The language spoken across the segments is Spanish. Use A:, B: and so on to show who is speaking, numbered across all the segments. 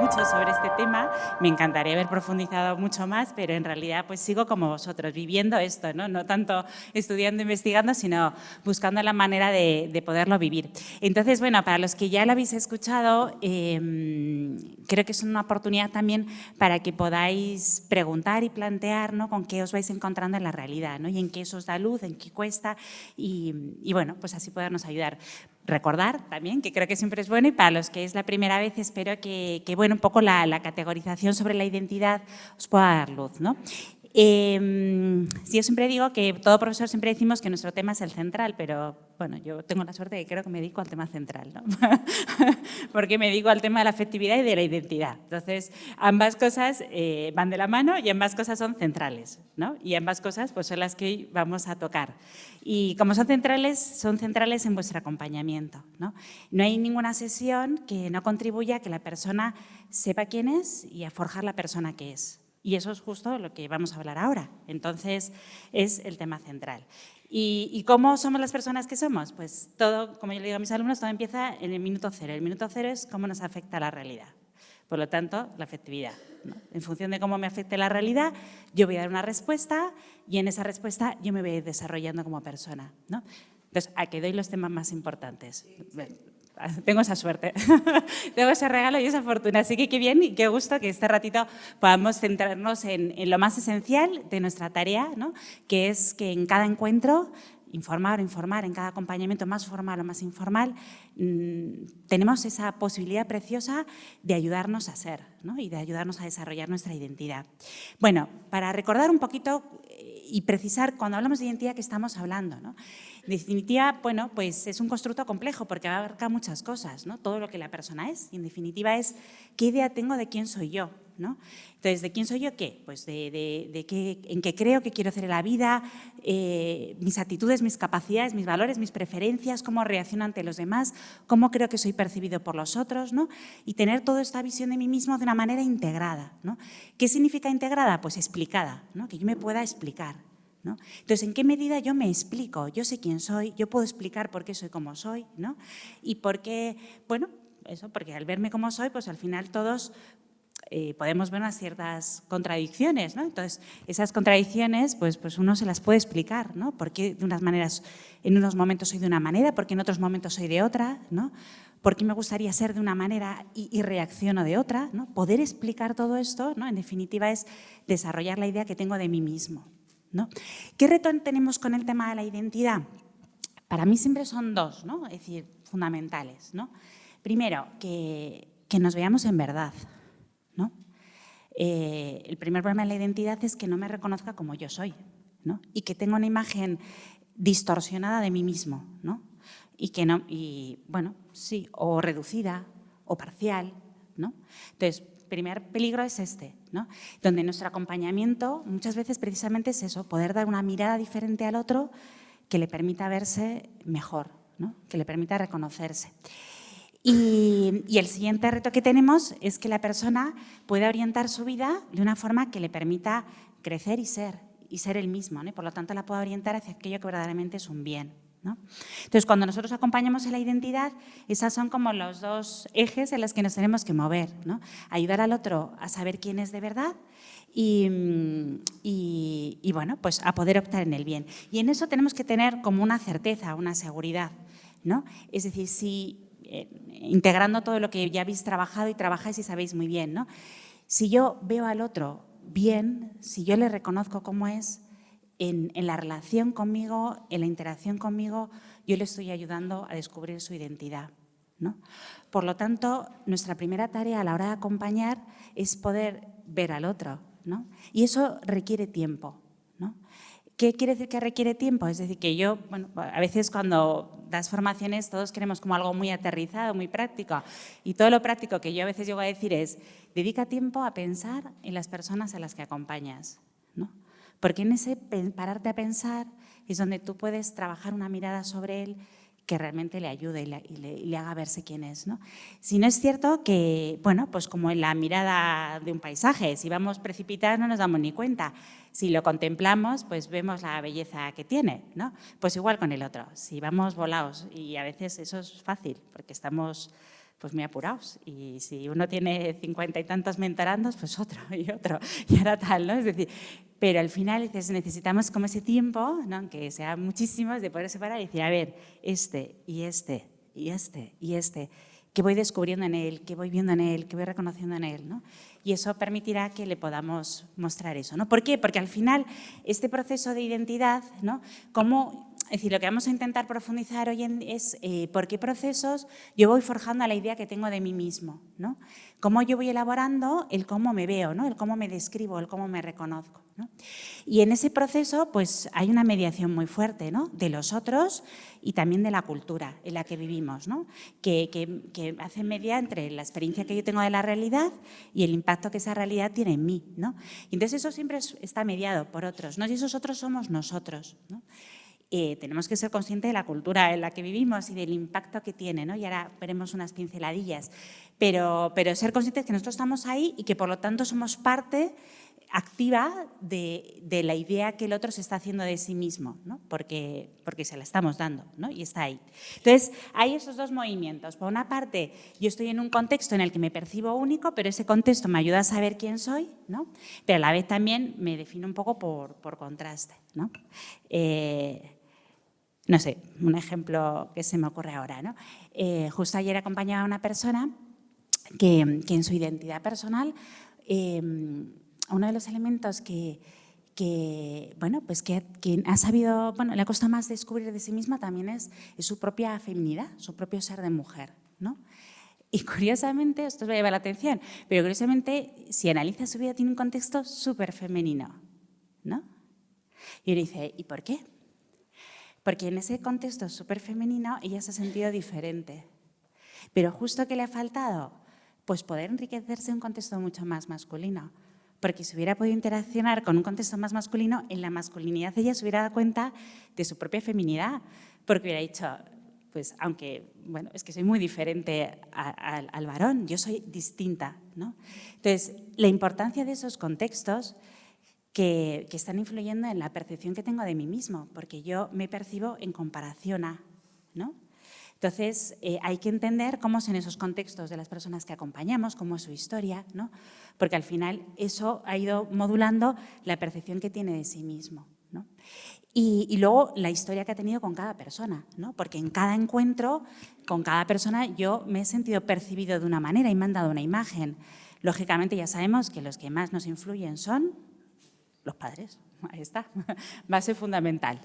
A: mucho sobre este tema, me encantaría haber profundizado mucho más, pero en realidad pues sigo como vosotros, viviendo esto, ¿no? No tanto estudiando, investigando, sino buscando la manera de poderlo vivir. Entonces, bueno, para los que ya lo habéis escuchado, creo que es una oportunidad también para que podáis preguntar y plantear, ¿no?, con qué os vais encontrando en la realidad, ¿no?, y en qué eso os da luz, en qué cuesta y bueno, pues así podernos ayudar. Recordar también, que creo que siempre es bueno, y para los que es la primera vez espero que bueno, un poco la categorización sobre la identidad os pueda dar luz, ¿no? Yo siempre digo que todo profesor siempre decimos que nuestro tema es el central, pero bueno, yo tengo la suerte de que creo que me dedico al tema central, ¿no? Porque me dedico al tema de la afectividad y de la identidad. Entonces, ambas cosas van de la mano y ambas cosas son centrales, ¿no? Y ambas cosas pues, son las que hoy vamos a tocar. Y como son centrales en vuestro acompañamiento, ¿no? No hay ninguna sesión que no contribuya a que la persona sepa quién es y a forjar la persona que es. Y eso es justo lo que vamos a hablar ahora. Entonces, es el tema central. ¿Y cómo somos las personas que somos? Pues todo, como yo le digo a mis alumnos, todo empieza en el minuto cero. El minuto cero es cómo nos afecta la realidad. Por lo tanto, la afectividad, ¿no? En función de cómo me afecte la realidad, yo voy a dar una respuesta y en esa respuesta yo me voy a ir desarrollando como persona, ¿no? Entonces, aquí doy los temas más importantes. Tengo esa suerte, tengo ese regalo y esa fortuna, así que qué bien y qué gusto que este ratito podamos centrarnos en lo más esencial de nuestra tarea, ¿no?, que es que en cada encuentro, informar, en cada acompañamiento más formal o más informal, tenemos esa posibilidad preciosa de ayudarnos a ser, ¿no?, y de ayudarnos a desarrollar nuestra identidad. Bueno, para recordar un poquito y precisar cuando hablamos de identidad qué estamos hablando, ¿no? En definitiva, bueno, pues es un constructo complejo porque abarca muchas cosas, ¿no? Todo lo que la persona es. Y en definitiva es qué idea tengo de quién soy yo, ¿no? Entonces, ¿de quién soy yo qué? Pues de qué, en qué creo, qué quiero hacer en la vida, mis actitudes, mis capacidades, mis valores, mis preferencias, cómo reacciono ante los demás, cómo creo que soy percibido por los otros, ¿no? Y tener toda esta visión de mí mismo de una manera integrada, ¿no? ¿Qué significa integrada? Pues explicada, ¿no? Que yo me pueda explicar, ¿no? Entonces, ¿en qué medida yo me explico? Yo sé quién soy, yo puedo explicar por qué soy como soy, ¿no? Y por qué, bueno, eso, porque al verme como soy, pues al final todos podemos ver unas ciertas contradicciones, ¿no? Entonces, esas contradicciones, pues uno se las puede explicar, ¿no? Por qué de unas maneras, en unos momentos soy de una manera, por qué en otros momentos soy de otra, ¿no? ¿Por qué me gustaría ser de una manera y reacciono de otra, ¿no? Poder explicar todo esto, ¿no?, en definitiva, es desarrollar la idea que tengo de mí mismo, ¿no? ¿Qué reto tenemos con el tema de la identidad? Para mí siempre son dos, ¿no?, es decir, fundamentales, ¿no? Primero, que nos veamos en verdad, ¿no? El primer problema de la identidad es que no me reconozca como yo soy, ¿no? Y que tenga una imagen distorsionada de mí mismo, ¿no? Y que no, y bueno, sí, o reducida o parcial, ¿no? Entonces, primer peligro es este, ¿no? Donde nuestro acompañamiento muchas veces precisamente es eso, poder dar una mirada diferente al otro que le permita verse mejor, ¿no?, que le permita reconocerse. Y el siguiente reto que tenemos es que la persona pueda orientar su vida de una forma que le permita crecer y ser el mismo, ¿no? Y por lo tanto la pueda orientar hacia aquello que verdaderamente es un bien, ¿no? Entonces, cuando nosotros acompañamos en la identidad, esas son como los dos ejes en los que nos tenemos que mover, ¿no? Ayudar al otro a saber quién es de verdad y bueno, pues a poder optar en el bien. Y en eso tenemos que tener como una certeza, una seguridad, ¿no? Es decir, si integrando todo lo que ya habéis trabajado y trabajáis y sabéis muy bien, ¿no? Si yo veo al otro bien, si yo le reconozco cómo es, en la relación conmigo, en la interacción conmigo, yo le estoy ayudando a descubrir su identidad, ¿no? Por lo tanto, nuestra primera tarea a la hora de acompañar es poder ver al otro, ¿no? Y eso requiere tiempo, ¿no? ¿Qué quiere decir que requiere tiempo? Es decir, que yo, bueno, a veces cuando das formaciones todos queremos como algo muy aterrizado, muy práctico, y todo lo práctico que yo a veces llego a decir es, dedica tiempo a pensar en las personas a las que acompañas, ¿no? Porque en ese pararte a pensar es donde tú puedes trabajar una mirada sobre él que realmente le ayude y le haga verse quién es, ¿no? Si no es cierto que, bueno, pues como en la mirada de un paisaje, si vamos precipitados no nos damos ni cuenta. Si lo contemplamos, pues vemos la belleza que tiene, ¿no? Pues igual con el otro. Si vamos volados, y a veces eso es fácil, porque estamos pues muy apurados. Y si uno tiene 50 y tantos mentorandos, pues otro y otro, y ahora tal, ¿no? Es decir, pero al final dices, necesitamos como ese tiempo, ¿no? Aunque sean muchísimos, de poder separar y decir, a ver, este y este y este y este, qué voy descubriendo en él, qué voy viendo en él, qué voy reconociendo en él, ¿no? Y eso permitirá que le podamos mostrar eso, ¿no? ¿Por qué? Porque al final este proceso de identidad, ¿no? Es decir, lo que vamos a intentar profundizar hoy es por qué procesos yo voy forjando la idea que tengo de mí mismo, ¿no? Cómo yo voy elaborando el cómo me veo, ¿no? El cómo me describo, el cómo me reconozco, ¿no? Y en ese proceso pues hay una mediación muy fuerte, ¿no? De los otros y también de la cultura en la que vivimos, ¿no? Que hace media entre la experiencia que yo tengo de la realidad y el impacto que esa realidad tiene en mí, ¿no? Y entonces eso siempre está mediado por otros, ¿no? Y esos otros somos nosotros, ¿no? Tenemos que ser conscientes de la cultura en la que vivimos y del impacto que tiene, ¿no? Y ahora veremos unas pinceladillas. Pero ser conscientes que nosotros estamos ahí y que, por lo tanto, somos parte activa de la idea que el otro se está haciendo de sí mismo, ¿no? Porque se la estamos dando, ¿no? Y está ahí. Entonces, hay esos dos movimientos. Por una parte, yo estoy en un contexto en el que me percibo único, pero ese contexto me ayuda a saber quién soy, ¿no? Pero a la vez también me defino un poco por contraste, ¿no? No sé, un ejemplo que se me ocurre ahora, ¿no? Justo ayer acompañaba a una persona que en su identidad personal, uno de los elementos que ha sabido, le ha costado más descubrir de sí misma también es su propia feminidad, su propio ser de mujer, ¿no? Y curiosamente, esto os va a llevar la atención, pero curiosamente, si analiza su vida, tiene un contexto súper femenino, ¿no? Y uno dice, ¿y por qué? Porque en ese contexto súper femenino ella se ha sentido diferente. Pero justo que le ha faltado, pues poder enriquecerse en un contexto mucho más masculino. Porque si hubiera podido interaccionar con un contexto más masculino, en la masculinidad ella se hubiera dado cuenta de su propia feminidad. Porque hubiera dicho, pues aunque, bueno, es que soy muy diferente al varón, yo soy distinta, ¿no? Entonces, la importancia de esos contextos que están influyendo en la percepción que tengo de mí mismo, porque yo me percibo en comparación a, ¿no? Entonces, hay que entender cómo son esos contextos de las personas que acompañamos, cómo es su historia, ¿no? Porque al final eso ha ido modulando la percepción que tiene de sí mismo, ¿no? Y luego la historia que ha tenido con cada persona, ¿no? Porque en cada encuentro con cada persona yo me he sentido percibido de una manera y me han dado una imagen. Lógicamente ya sabemos que los que más nos influyen son los padres, ahí está, base fundamental.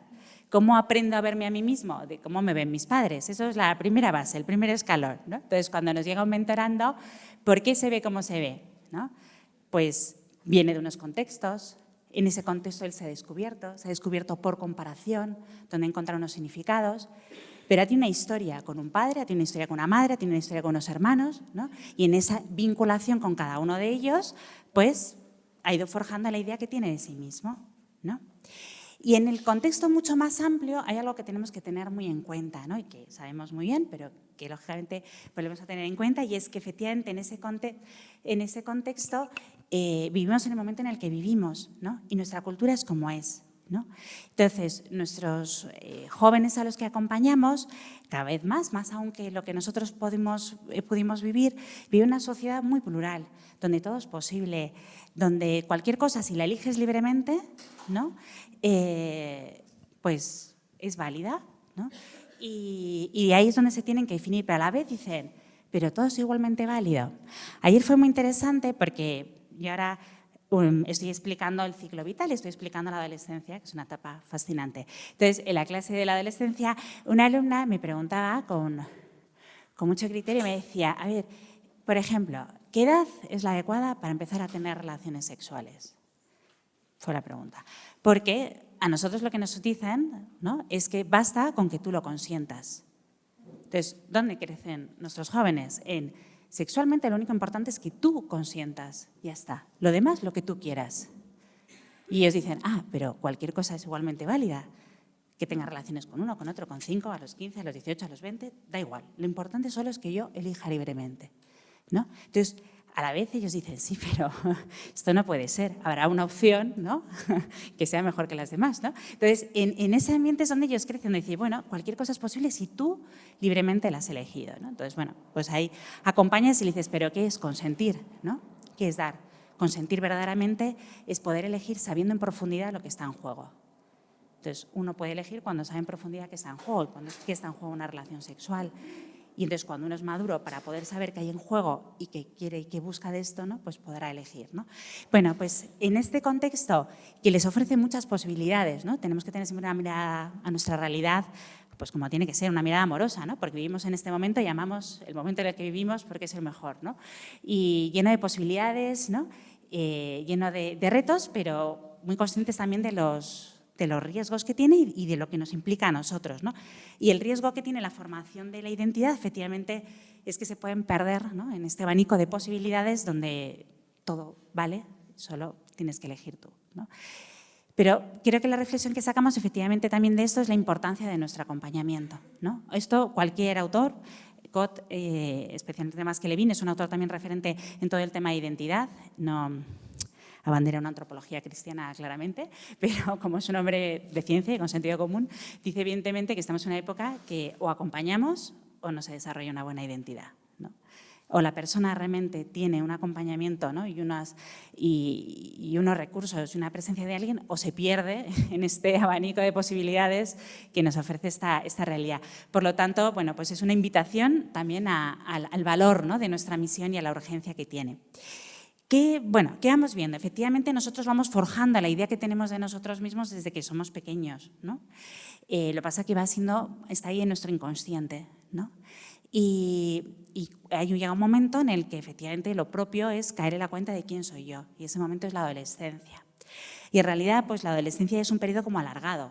A: ¿Cómo aprendo a verme a mí mismo? De cómo me ven mis padres. Eso es la primera base, el primer escalón, ¿no? Entonces, cuando nos llega un mentorando, ¿por qué se ve como se ve? ¿No? Pues viene de unos contextos. En ese contexto él se ha descubierto por comparación, donde ha encontrado unos significados, pero tiene una historia con un padre, tiene una historia con una madre, tiene una historia con unos hermanos, ¿no? Y en esa vinculación con cada uno de ellos, pues ha ido forjando la idea que tiene de sí mismo, ¿no? Y en el contexto mucho más amplio hay algo que tenemos que tener muy en cuenta, ¿no? Y que sabemos muy bien, pero que lógicamente volvemos a tener en cuenta, y es que efectivamente en ese contexto vivimos en el momento en el que vivimos, ¿no? Y nuestra cultura es como es, ¿no? Entonces, nuestros jóvenes a los que acompañamos, cada vez más aún que lo que nosotros pudimos vivir, vive una sociedad muy plural, donde todo es posible, donde cualquier cosa, si la eliges libremente, ¿no? Pues es válida, ¿no? Y ahí es donde se tienen que definir, pero a la vez dicen, pero todo es igualmente válido. Ayer fue muy interesante porque yo ahora estoy explicando el ciclo vital, estoy explicando la adolescencia, que es una etapa fascinante. Entonces, en la clase de la adolescencia, una alumna me preguntaba con mucho criterio, me decía, a ver, por ejemplo, ¿qué edad es la adecuada para empezar a tener relaciones sexuales? Fue la pregunta. Porque a nosotros lo que nos dicen, ¿no?, es que basta con que tú lo consientas. Entonces, ¿dónde crecen nuestros jóvenes? Sexualmente lo único importante es que tú consientas, ya está. Lo demás, lo que tú quieras. Y ellos dicen, pero cualquier cosa es igualmente válida. Que tenga relaciones con uno, con otro, con 5, a los 15, a los 18, a los 20, da igual. Lo importante solo es que yo elija libremente, ¿no? Entonces, a la vez ellos dicen, sí, pero esto no puede ser, habrá una opción, ¿no? que sea mejor que las demás, ¿no? Entonces, en ese ambiente es donde ellos crecen, de decir, bueno, cualquier cosa es posible si tú libremente la has elegido, ¿no? Entonces, bueno, pues ahí acompañas y le dices, pero ¿qué es consentir, ¿no? ¿Qué es dar? Consentir verdaderamente es poder elegir sabiendo en profundidad lo que está en juego. Entonces, uno puede elegir cuando sabe en profundidad qué está en juego, cuando está en juego una relación sexual. Y entonces, cuando uno es maduro para poder saber qué hay en juego y qué quiere y qué busca de esto, ¿no? Pues podrá elegir, ¿no? Bueno, pues en este contexto que les ofrece muchas posibilidades, ¿no? Tenemos que tener siempre una mirada a nuestra realidad, pues como tiene que ser, una mirada amorosa, ¿no? Porque vivimos en este momento y amamos el momento en el que vivimos porque es el mejor, ¿no? Y lleno de posibilidades, ¿no? Lleno de retos, pero muy conscientes también de los riesgos que tiene y de lo que nos implica a nosotros, ¿no? Y el riesgo que tiene la formación de la identidad, efectivamente, es que se pueden perder, ¿no? En este abanico de posibilidades donde todo vale, solo tienes que elegir tú, ¿no? Pero creo que la reflexión que sacamos efectivamente también de esto es la importancia de nuestro acompañamiento, ¿no? Esto cualquier autor, Cot, especialmente más que Levin, es un autor también referente en todo el tema de identidad, no abandera una antropología cristiana claramente, pero como es un hombre de ciencia y con sentido común, dice evidentemente que estamos en una época que o acompañamos o no se desarrolla una buena identidad, ¿no? O la persona realmente tiene un acompañamiento, ¿no? y unos recursos y una presencia de alguien, o se pierde en este abanico de posibilidades que nos ofrece esta realidad. Por lo tanto, bueno, pues es una invitación también al valor, ¿no? de nuestra misión y a la urgencia que tiene. ¿Qué vamos viendo? Efectivamente, nosotros vamos forjando la idea que tenemos de nosotros mismos desde que somos pequeños, ¿no? Lo que pasa es que está ahí en nuestro inconsciente, ¿no? Y llega un momento en el que efectivamente lo propio es caer en la cuenta de quién soy yo, y ese momento es la adolescencia. Y en realidad, pues la adolescencia es un periodo como alargado.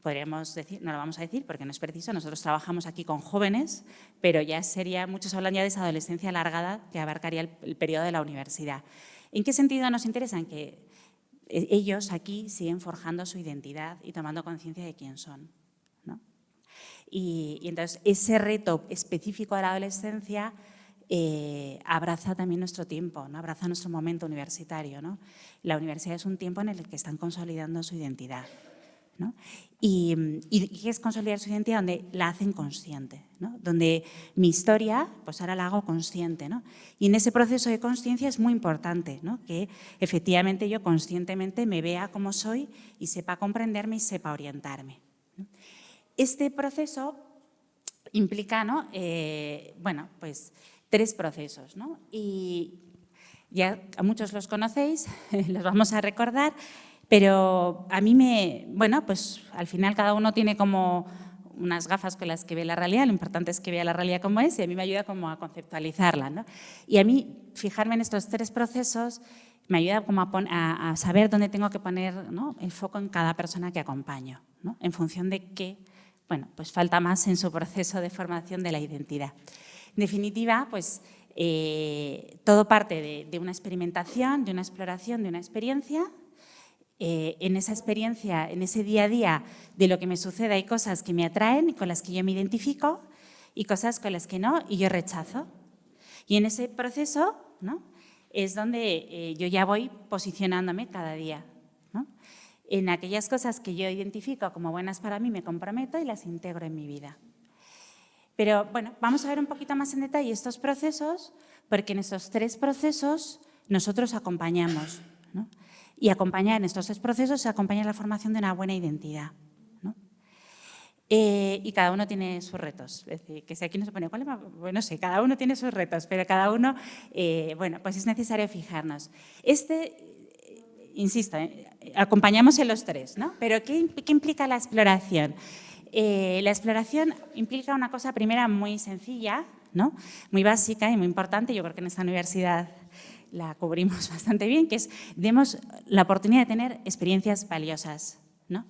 A: Podríamos decir, no lo vamos a decir porque no es preciso, nosotros trabajamos aquí con jóvenes, pero ya muchos hablan ya de esa adolescencia alargada que abarcaría el periodo de la universidad. ¿En qué sentido nos interesa? En que ellos aquí siguen forjando su identidad y tomando conciencia de quién son, ¿no? Y entonces ese reto específico de la adolescencia abraza también nuestro tiempo, ¿no? Abraza nuestro momento universitario, ¿no? La universidad es un tiempo en el que están consolidando su identidad, ¿no? Y es consolidar su identidad donde la hacen consciente, ¿no? Donde mi historia, pues ahora la hago consciente, ¿no? Y en ese proceso de consciencia es muy importante, ¿no? Que efectivamente yo conscientemente me vea como soy y sepa comprenderme y sepa orientarme, ¿no? Este proceso implica, ¿no? Pues 3 procesos, ¿no? Y ya a muchos los conocéis, los vamos a recordar. Pero a mí pues al final cada uno tiene como unas gafas con las que ve la realidad, lo importante es que vea la realidad como es y a mí me ayuda como a conceptualizarla, ¿no? Y a mí fijarme en estos 3 procesos me ayuda como a saber dónde tengo que poner, ¿no? el foco en cada persona que acompaño, ¿no? En función de qué, pues falta más en su proceso de formación de la identidad. En definitiva, pues todo parte de una experimentación, de una exploración, de una experiencia. En esa experiencia, en ese día a día de lo que me sucede, hay cosas que me atraen y con las que yo me identifico y cosas con las que no y yo rechazo. Y en ese proceso, ¿no? es donde yo ya voy posicionándome cada día, ¿no? En aquellas cosas que yo identifico como buenas para mí me comprometo y las integro en mi vida. Pero bueno, vamos a ver un poquito más en detalle estos procesos porque en estos 3 procesos nosotros acompañamos, ¿no? Y acompañar en estos 3 procesos se acompaña la formación de una buena identidad, ¿no? Y cada uno tiene sus retos. Es decir, que si aquí no se pone cuál es más, bueno, sí, cada uno tiene sus retos, pero cada uno, pues es necesario fijarnos. Insisto, acompañamos en los 3, ¿no? Pero ¿qué implica la exploración? La exploración implica una cosa primera muy sencilla, ¿no? Muy básica y muy importante, yo creo que en esta universidad la cubrimos bastante bien, que es demos la oportunidad de tener experiencias valiosas, ¿no?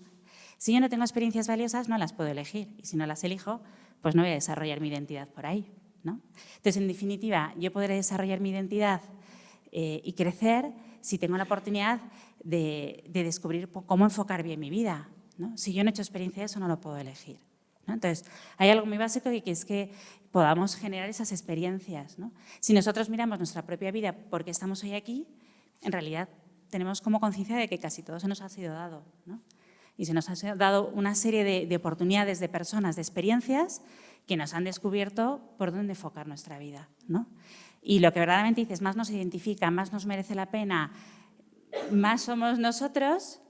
A: Si yo no tengo experiencias valiosas, no las puedo elegir y si no las elijo, pues no voy a desarrollar mi identidad por ahí, ¿no? Entonces, en definitiva, yo podré desarrollar mi identidad y crecer si tengo la oportunidad de descubrir cómo enfocar bien mi vida, ¿no? Si yo no he hecho experiencia de eso, no lo puedo elegir, ¿no? Entonces, hay algo muy básico que es que podamos generar esas experiencias, ¿no? Si nosotros miramos nuestra propia vida, por qué estamos hoy aquí, en realidad tenemos como conciencia de que casi todo se nos ha sido dado, ¿no? Y se nos ha dado una serie de oportunidades, de personas, de experiencias que nos han descubierto por dónde enfocar nuestra vida, ¿no? Y lo que verdaderamente dices, más nos identifica, más nos merece la pena, más somos nosotros,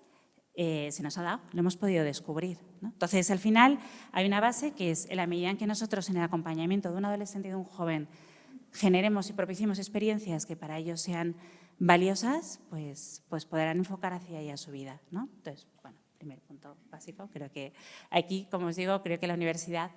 A: se nos ha dado, lo hemos podido descubrir, ¿no? Entonces, al final, hay una base que es, en la medida en que nosotros, en el acompañamiento de un adolescente y de un joven, generemos y propiciemos experiencias que para ellos sean valiosas, pues podrán enfocar hacia ella su vida, ¿no? Entonces, bueno, primer punto básico. Creo que aquí, como os digo, creo que la universidad,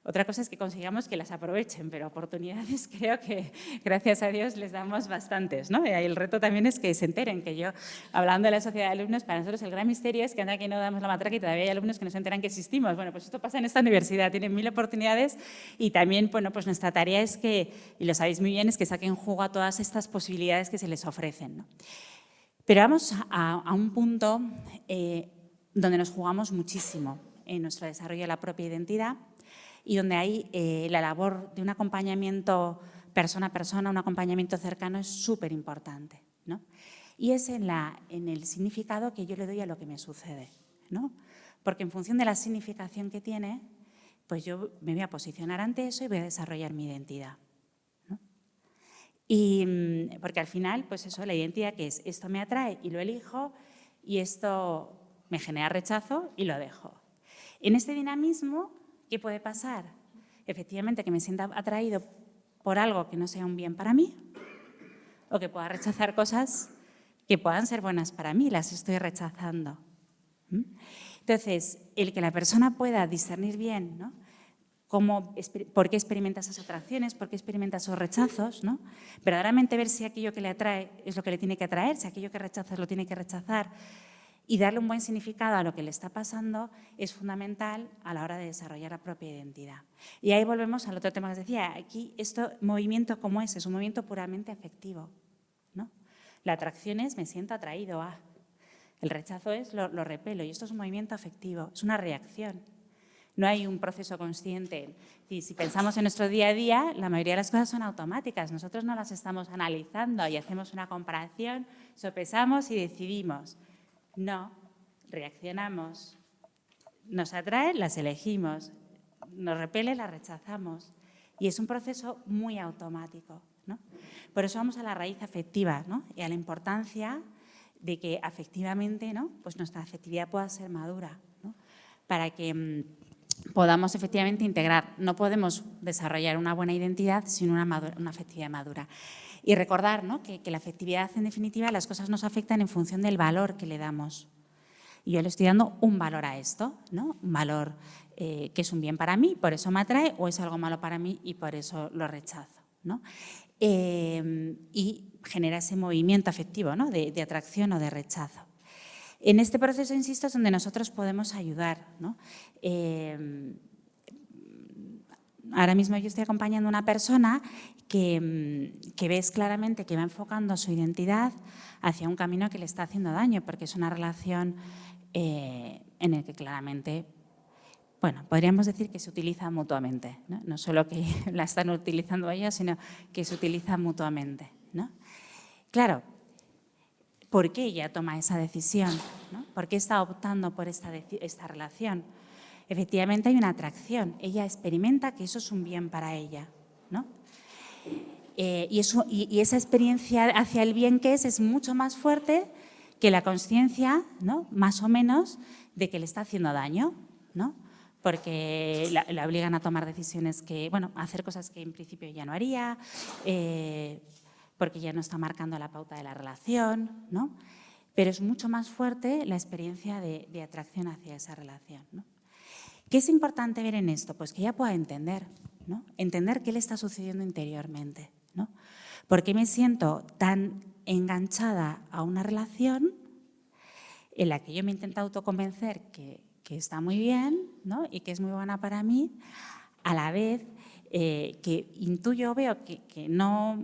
A: otra cosa es que consigamos que las aprovechen, pero oportunidades creo que, gracias a Dios, les damos bastantes, ¿no? Y el reto también es que se enteren, que yo, hablando de la sociedad de alumnos, para nosotros el gran misterio es que anda aquí no damos la matraca y todavía hay alumnos que no se enteran que existimos. Bueno, pues esto pasa en esta universidad, tienen 1000 oportunidades y también, bueno, pues nuestra tarea es que, y lo sabéis muy bien, es que saquen jugo a todas estas posibilidades que se les ofrecen, ¿no? Pero vamos a un punto donde nos jugamos muchísimo en nuestro desarrollo de la propia identidad y donde hay la labor de un acompañamiento persona a persona, un acompañamiento cercano es súper importante, ¿no? Y es en el significado que yo le doy a lo que me sucede, ¿no? Porque en función de la significación que tiene, pues yo me voy a posicionar ante eso y voy a desarrollar mi identidad, ¿no? Y porque al final, pues eso, la identidad que es, esto me atrae y lo elijo y esto me genera rechazo y lo dejo. En este dinamismo, ¿qué puede pasar? Efectivamente, que me sienta atraído por algo que no sea un bien para mí o que pueda rechazar cosas que puedan ser buenas para mí, las estoy rechazando. Entonces, el que la persona pueda discernir bien, ¿no? ¿Por qué experimenta esas atracciones? ¿Por qué experimenta esos rechazos? ¿No? Verdaderamente ver si aquello que le atrae es lo que le tiene que atraer, si aquello que rechaza lo tiene que rechazar y darle un buen significado a lo que le está pasando es fundamental a la hora de desarrollar la propia identidad. Y ahí volvemos al otro tema que os decía. Aquí, movimiento como ese es un movimiento puramente afectivo, ¿no? La atracción es me siento atraído a. El rechazo es lo repelo y esto es un movimiento afectivo, es una reacción. No hay un proceso consciente. Si pensamos en nuestro día a día, la mayoría de las cosas son automáticas. Nosotros no las estamos analizando y hacemos una comparación, sopesamos y decidimos. No, reaccionamos. Nos atrae, las elegimos. Nos repele, las rechazamos. Y es un proceso muy automático, ¿no? Por eso vamos a la raíz afectiva, ¿no? Y a la importancia de que afectivamente, ¿no? Pues nuestra afectividad pueda ser madura, ¿no? Para que podamos efectivamente integrar. No podemos desarrollar una buena identidad sin una afectividad madura. Y recordar, ¿no? que la afectividad, en definitiva, las cosas nos afectan en función del valor que le damos. Y yo le estoy dando un valor a esto, ¿no? Un valor que es un bien para mí, por eso me atrae, o es algo malo para mí y por eso lo rechazo, ¿no? Y genera ese movimiento afectivo, ¿no? de atracción o de rechazo. En este proceso, insisto, es donde nosotros podemos ayudar, ¿no? Ahora mismo yo estoy acompañando a una persona que ves claramente que va enfocando su identidad hacia un camino que le está haciendo daño, porque es una relación en la que claramente, bueno, podríamos decir que se utiliza mutuamente, ¿no? No solo que la están utilizando ella, sino que se utiliza mutuamente, ¿no? Claro, ¿por qué ella toma esa decisión? ¿No? ¿Por qué está optando por esta relación? Efectivamente hay una atracción. Ella experimenta que eso es un bien para ella, ¿no? Y esa experiencia hacia el bien que es mucho más fuerte que la consciencia, ¿no? Más o menos, de que le está haciendo daño, ¿no? Porque la obligan a tomar decisiones a hacer cosas que en principio ya no haría, porque ya no está marcando la pauta de la relación, ¿no? Pero es mucho más fuerte la experiencia de atracción hacia esa relación, ¿no? ¿Qué es importante ver en esto? Pues que ella pueda entender, ¿no? Entender qué le está sucediendo interiormente, ¿no? ¿Por qué me siento tan enganchada a una relación en la que yo me intento autoconvencer que está muy bien, ¿no? Y que es muy buena para mí, a la vez que intuyo, veo que no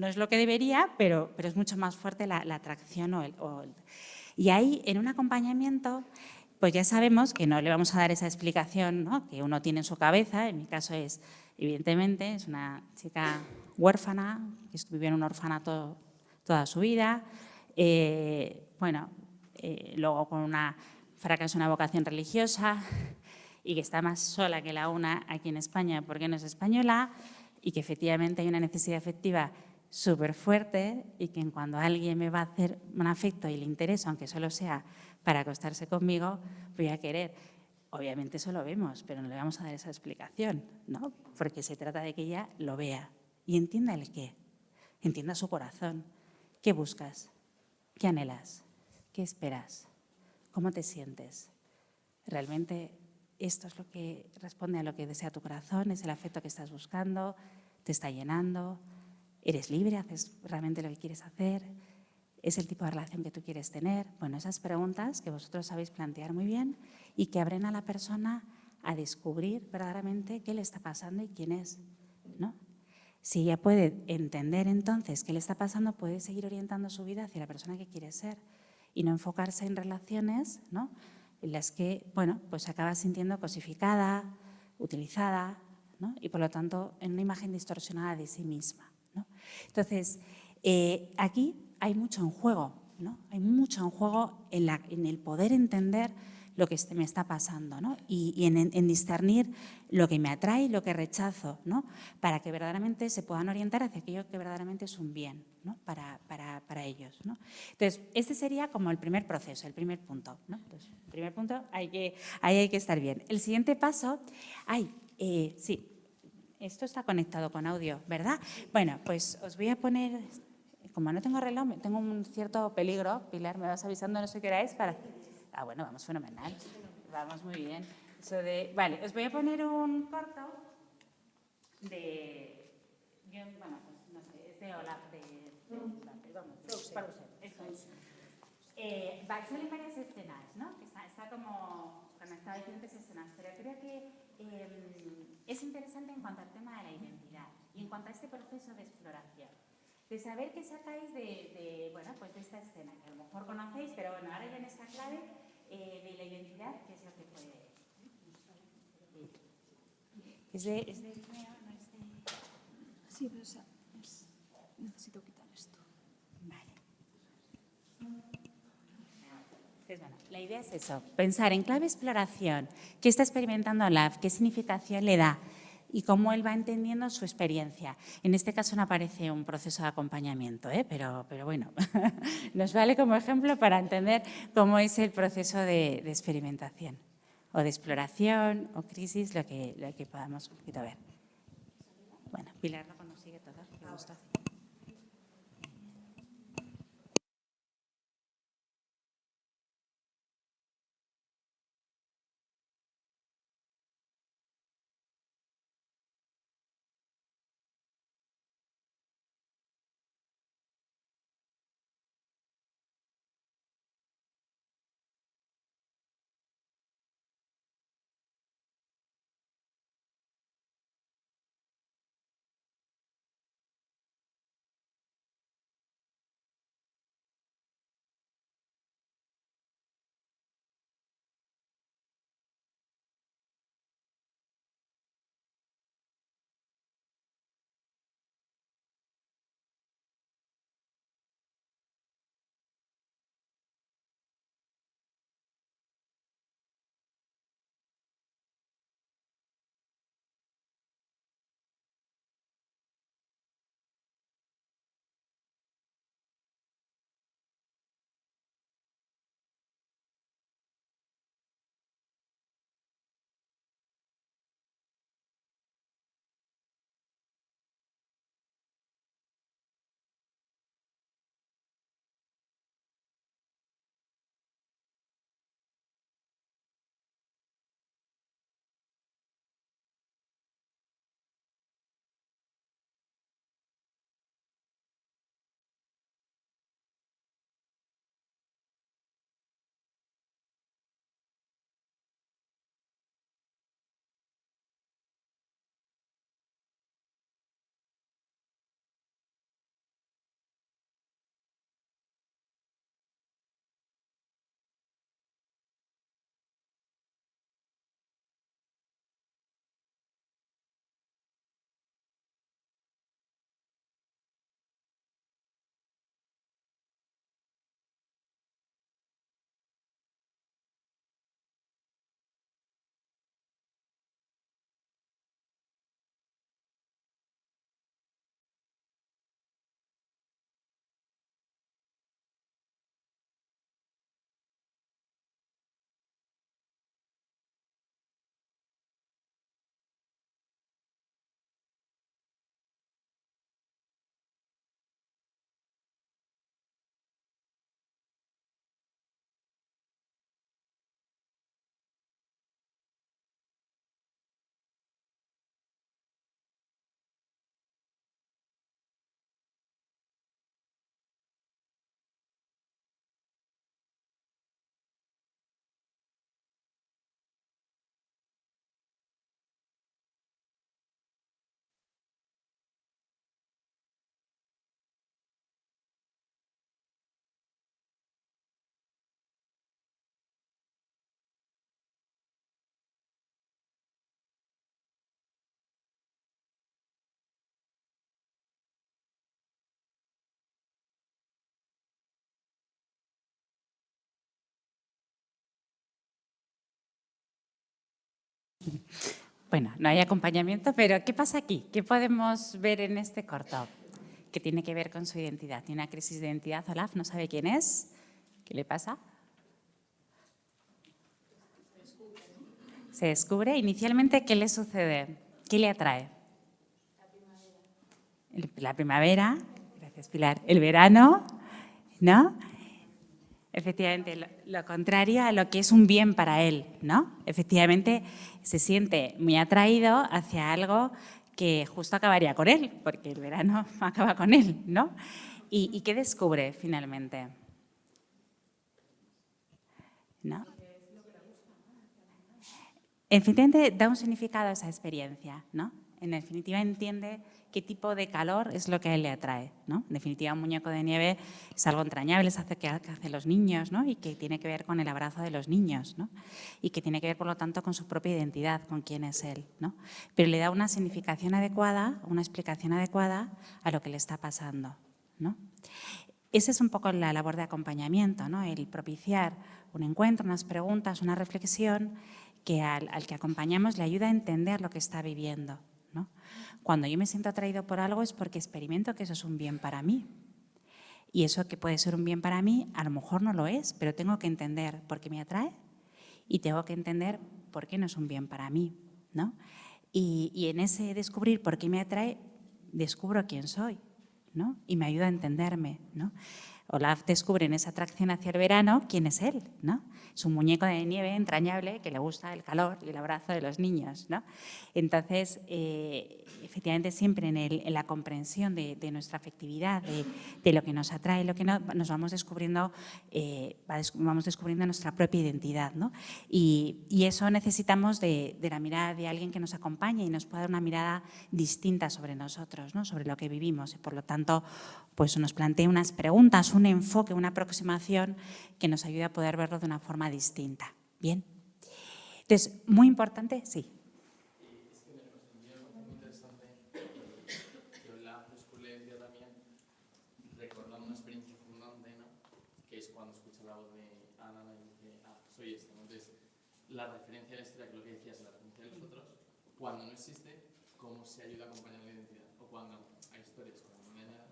A: es lo que debería, pero es mucho más fuerte la atracción y ahí, en un acompañamiento, pues ya sabemos que no le vamos a dar esa explicación, ¿no?, que uno tiene en su cabeza. En mi caso es, evidentemente, es una chica huérfana, que vivió en un orfanato toda su vida, luego con una fracaso en una vocación religiosa y que está más sola que la una aquí en España porque no es española, y que efectivamente hay una necesidad afectiva súper fuerte, y que cuando alguien me va a hacer un afecto y le interesa, aunque solo sea para acostarse conmigo, voy a querer. Obviamente eso lo vemos, pero no le vamos a dar esa explicación, ¿no? Porque se trata de que ella lo vea y entienda el qué, entienda su corazón. ¿Qué buscas? ¿Qué anhelas? ¿Qué esperas? ¿Cómo te sientes? ¿Realmente esto es lo que responde a lo que desea tu corazón? ¿Es el afecto que estás buscando? ¿Te está llenando? ¿Eres libre? ¿Haces realmente lo que quieres hacer? ¿Es el tipo de relación que tú quieres tener? Bueno, esas preguntas que vosotros sabéis plantear muy bien y que abren a la persona a descubrir verdaderamente qué le está pasando y quién es, ¿no? Si ella puede entender entonces qué le está pasando, puede seguir orientando su vida hacia la persona que quiere ser y no enfocarse en relaciones, ¿no?, en las que, bueno, pues se acaba sintiendo cosificada, utilizada, ¿no?, y por lo tanto en una imagen distorsionada de sí misma, ¿no? Entonces, aquí hay mucho en juego, ¿no? Hay mucho en juego en el poder entender lo que me está pasando, ¿no? Y en discernir lo que me atrae y lo que rechazo, ¿no?, para que verdaderamente se puedan orientar hacia aquello que verdaderamente es un bien, ¿no?, para ellos, ¿no? Entonces, este sería como el primer proceso, el primer punto, ¿no? Entonces, el primer punto, ahí hay que estar bien. El siguiente paso, sí, esto está conectado con audio, ¿verdad? Bueno, pues os voy a poner, como no tengo reloj, tengo un cierto peligro. Pilar, me vas avisando, no sé qué hora es para… Ah, bueno, vamos fenomenal. Vamos muy bien. Vale, os voy a poner un corto de… Bueno, pues no sé, es de Olaf, perdón, Frozen, eso es. Salen varias escenas, ¿no? Está como conectado a diferentes escenas, pero creo que es interesante en cuanto al tema de la identidad y en cuanto a este proceso de exploración. De saber qué sacáis bueno, pues de esta escena, que a lo mejor conocéis, pero bueno, ahora ya en esta clave de la identidad, ¿qué es lo que puede… ¿Es de Ismea, no es de…
B: Sí, pero necesito quitar esto.
A: Vale. Entonces, bueno, la idea es eso, pensar en clave exploración, qué está experimentando Olaf, qué significación le da y cómo él va entendiendo su experiencia. En este caso no aparece un proceso de acompañamiento, pero bueno, nos vale como ejemplo para entender cómo es el proceso de experimentación o de exploración o crisis, lo que podamos un poquito ver. Bueno, Pilar lo consigue todo, qué gusto. Bueno, no hay acompañamiento, pero ¿qué pasa aquí? ¿Qué podemos ver en este corto? Que tiene que ver con su identidad. Tiene una crisis de identidad. Olaf no sabe quién es. ¿Qué le pasa? Se descubre. Inicialmente, ¿qué le sucede? ¿Qué le atrae? La primavera. Gracias, Pilar. El verano, ¿no? Efectivamente, lo contrario a lo que es un bien para él, ¿no? Efectivamente, se siente muy atraído hacia algo que justo acabaría con él, porque el verano acaba con él, ¿no? ¿Y qué descubre finalmente? ¿No? Efectivamente, da un significado a esa experiencia, ¿no? En definitiva, entiende qué tipo de calor es lo que a él le atrae, ¿no? En definitiva, un muñeco de nieve es algo entrañable, es algo que hacen los niños, ¿no? Y que tiene que ver con el abrazo de los niños, ¿no? Y que tiene que ver, por lo tanto, con su propia identidad, con quién es él, ¿no? Pero le da una significación adecuada, una explicación adecuada a lo que le está pasando, ¿no? Esa es un poco la labor de acompañamiento, ¿no? El propiciar un encuentro, unas preguntas, una reflexión que al que acompañamos le ayuda a entender lo que está viviendo, ¿no? Cuando yo me siento atraído por algo es porque experimento que eso es un bien para mí. Y eso que puede ser un bien para mí, a lo mejor no lo es, pero tengo que entender por qué me atrae y tengo que entender por qué no es un bien para mí, ¿no? Y en ese descubrir por qué me atrae, descubro quién soy, ¿no? Y me ayuda a entenderme, ¿no? Olaf descubre en esa atracción hacia el verano quién es él, ¿no? Es un muñeco de nieve entrañable que le gusta el calor y el abrazo de los niños, ¿no? Entonces, efectivamente, siempre en la comprensión de nuestra afectividad, de lo que nos atrae, lo que no, nos vamos descubriendo, vamos descubriendo nuestra propia identidad, ¿no? Y eso necesitamos de la mirada de alguien que nos acompañe y nos pueda dar una mirada distinta sobre nosotros, ¿no? Sobre lo que vivimos. Y por lo tanto, pues nos plantea unas preguntas, un enfoque, una aproximación que nos ayude a poder verlo de una forma distinta. ¿Bien? Entonces, muy importante, sí.
C: Es que me pareció muy interesante que Olaf descubre la identidad también recordando una experiencia fundante, ¿no? Que es cuando escucha la voz de Ana y dice, soy esto, ¿no? Entonces, la referencia a la historia, que lo que decías, la referencia de los otros, cuando no existe, ¿cómo se ayuda a acompañar la identidad? O cuando hay historias como no hay nada.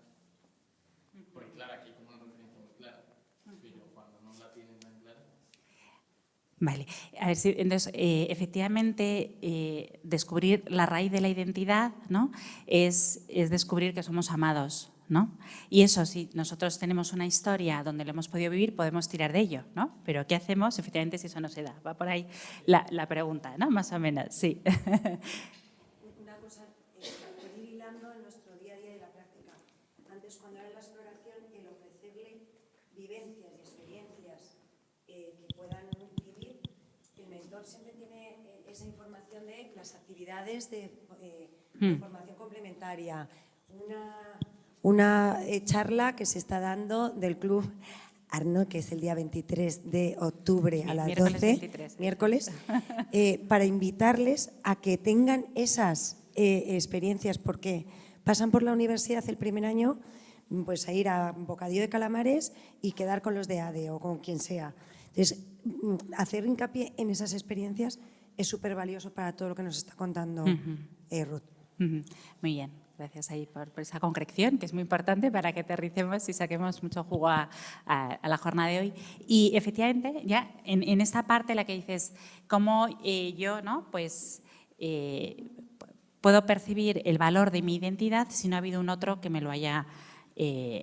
C: Porque claro, aquí hay como una referencia muy clara, pero cuando no la tienen tan clara.
A: Vale, a ver si entonces efectivamente descubrir la raíz de la identidad, ¿no? es descubrir que somos amados, ¿no? Y eso, si nosotros tenemos una historia donde lo hemos podido vivir, podemos tirar de ello, ¿no? Pero ¿qué hacemos efectivamente si eso no se da? Va por ahí la pregunta, ¿no? Más o menos, sí.
D: Una cosa, para ir hilando en nuestro día a día de la práctica. Antes, cuando era la exploración, el ofrecerle vivencias y experiencias que puedan vivir, el mentor siempre tiene esa información de las actividades de formación complementaria. Una charla que se está dando del Club Arno, que es el día 23 de octubre a las
A: miércoles
D: 12,
A: 23.
D: miércoles, para invitarles a que tengan esas experiencias, porque pasan por la universidad el primer año, pues a ir a Bocadillo de Calamares y quedar con los de ADE o con quien sea. Entonces, hacer hincapié en esas experiencias es súper valioso para todo lo que nos está contando Ruth.
A: Muy bien, gracias ahí por esa concreción, que es muy importante para que aterricemos y saquemos mucho jugo a la jornada de hoy. Y efectivamente, ya en esta parte la que dices, cómo yo, ¿no? Pues puedo percibir el valor de mi identidad si no ha habido un otro que me lo haya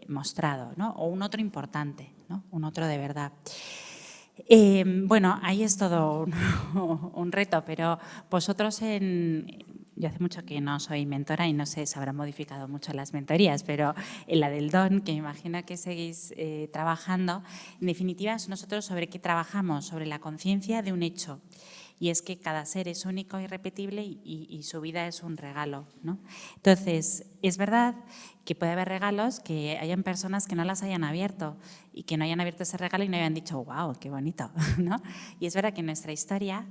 A: mostrado, ¿no? O un otro importante, ¿no? Un otro de verdad. Bueno, ahí es todo un reto, pero vosotros yo hace mucho que no soy mentora y no sé, se habrán modificado mucho las mentorías, pero en la del don, que me imagino que seguís trabajando, en definitiva, nosotros sobre qué trabajamos, sobre la conciencia de un hecho. Y es que cada ser es único, irrepetible y su vida es un regalo, ¿no? Entonces, es verdad que puede haber regalos que hayan personas que no las hayan abierto y que no hayan abierto ese regalo y no hayan dicho, wow, qué bonito, ¿no? Y es verdad que en nuestra historia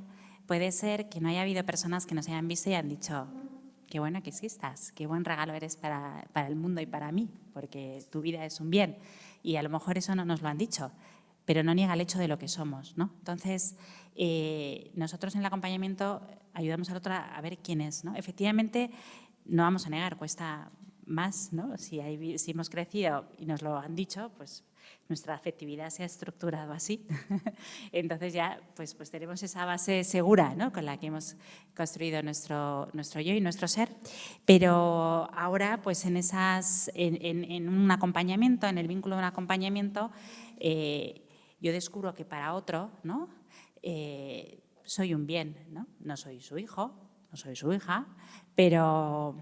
A: puede ser que no haya habido personas que nos hayan visto y hayan dicho, qué bueno que existas, qué buen regalo eres para el mundo y para mí, porque tu vida es un bien. Y a lo mejor eso no nos lo han dicho, pero no niega el hecho de lo que somos, ¿no? Entonces, nosotros en el acompañamiento ayudamos al otro a ver quién es, ¿no? Efectivamente, no vamos a negar, cuesta más, ¿no? Si hemos crecido y nos lo han dicho, pues nuestra afectividad se ha estructurado así. Entonces ya pues tenemos esa base segura, ¿no? Con la que hemos construido nuestro yo y nuestro ser. Pero ahora, pues en un acompañamiento, en el vínculo de un acompañamiento, yo descubro que para otro, ¿no? Soy un bien, ¿no? No soy su hijo, no soy su hija, pero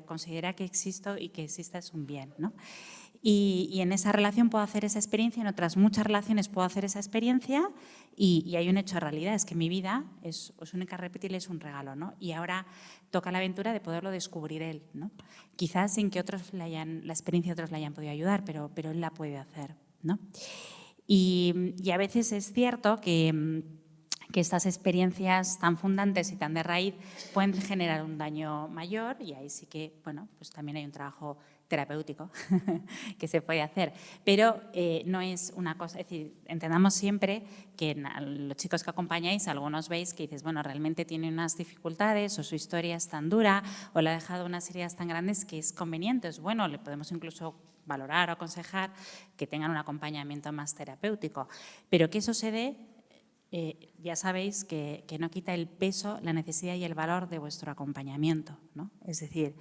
A: considera que existo y que exista es un bien, ¿no? Y en esa relación puedo hacer esa experiencia, en otras muchas relaciones puedo hacer esa experiencia y hay un hecho de realidad, es que mi vida es única, repetible, es un regalo, ¿no? Y ahora toca la aventura de poderlo descubrir él, ¿no? Quizás sin que la experiencia de otros le hayan podido ayudar, pero él la puede hacer, ¿no? Y a veces es cierto que estas experiencias tan fundantes y tan de raíz pueden generar un daño mayor y ahí sí que, bueno, pues también hay un trabajo terapéutico que se puede hacer. Pero no es una cosa, es decir, entendamos siempre que los chicos que acompañáis, algunos veis que dices, bueno, realmente tiene unas dificultades o su historia es tan dura o le ha dejado unas heridas tan grandes que es conveniente, es bueno, le podemos incluso valorar o aconsejar que tengan un acompañamiento más terapéutico. Pero que eso se dé, ya sabéis que no quita el peso, la necesidad y el valor de vuestro acompañamiento, ¿no? Es decir,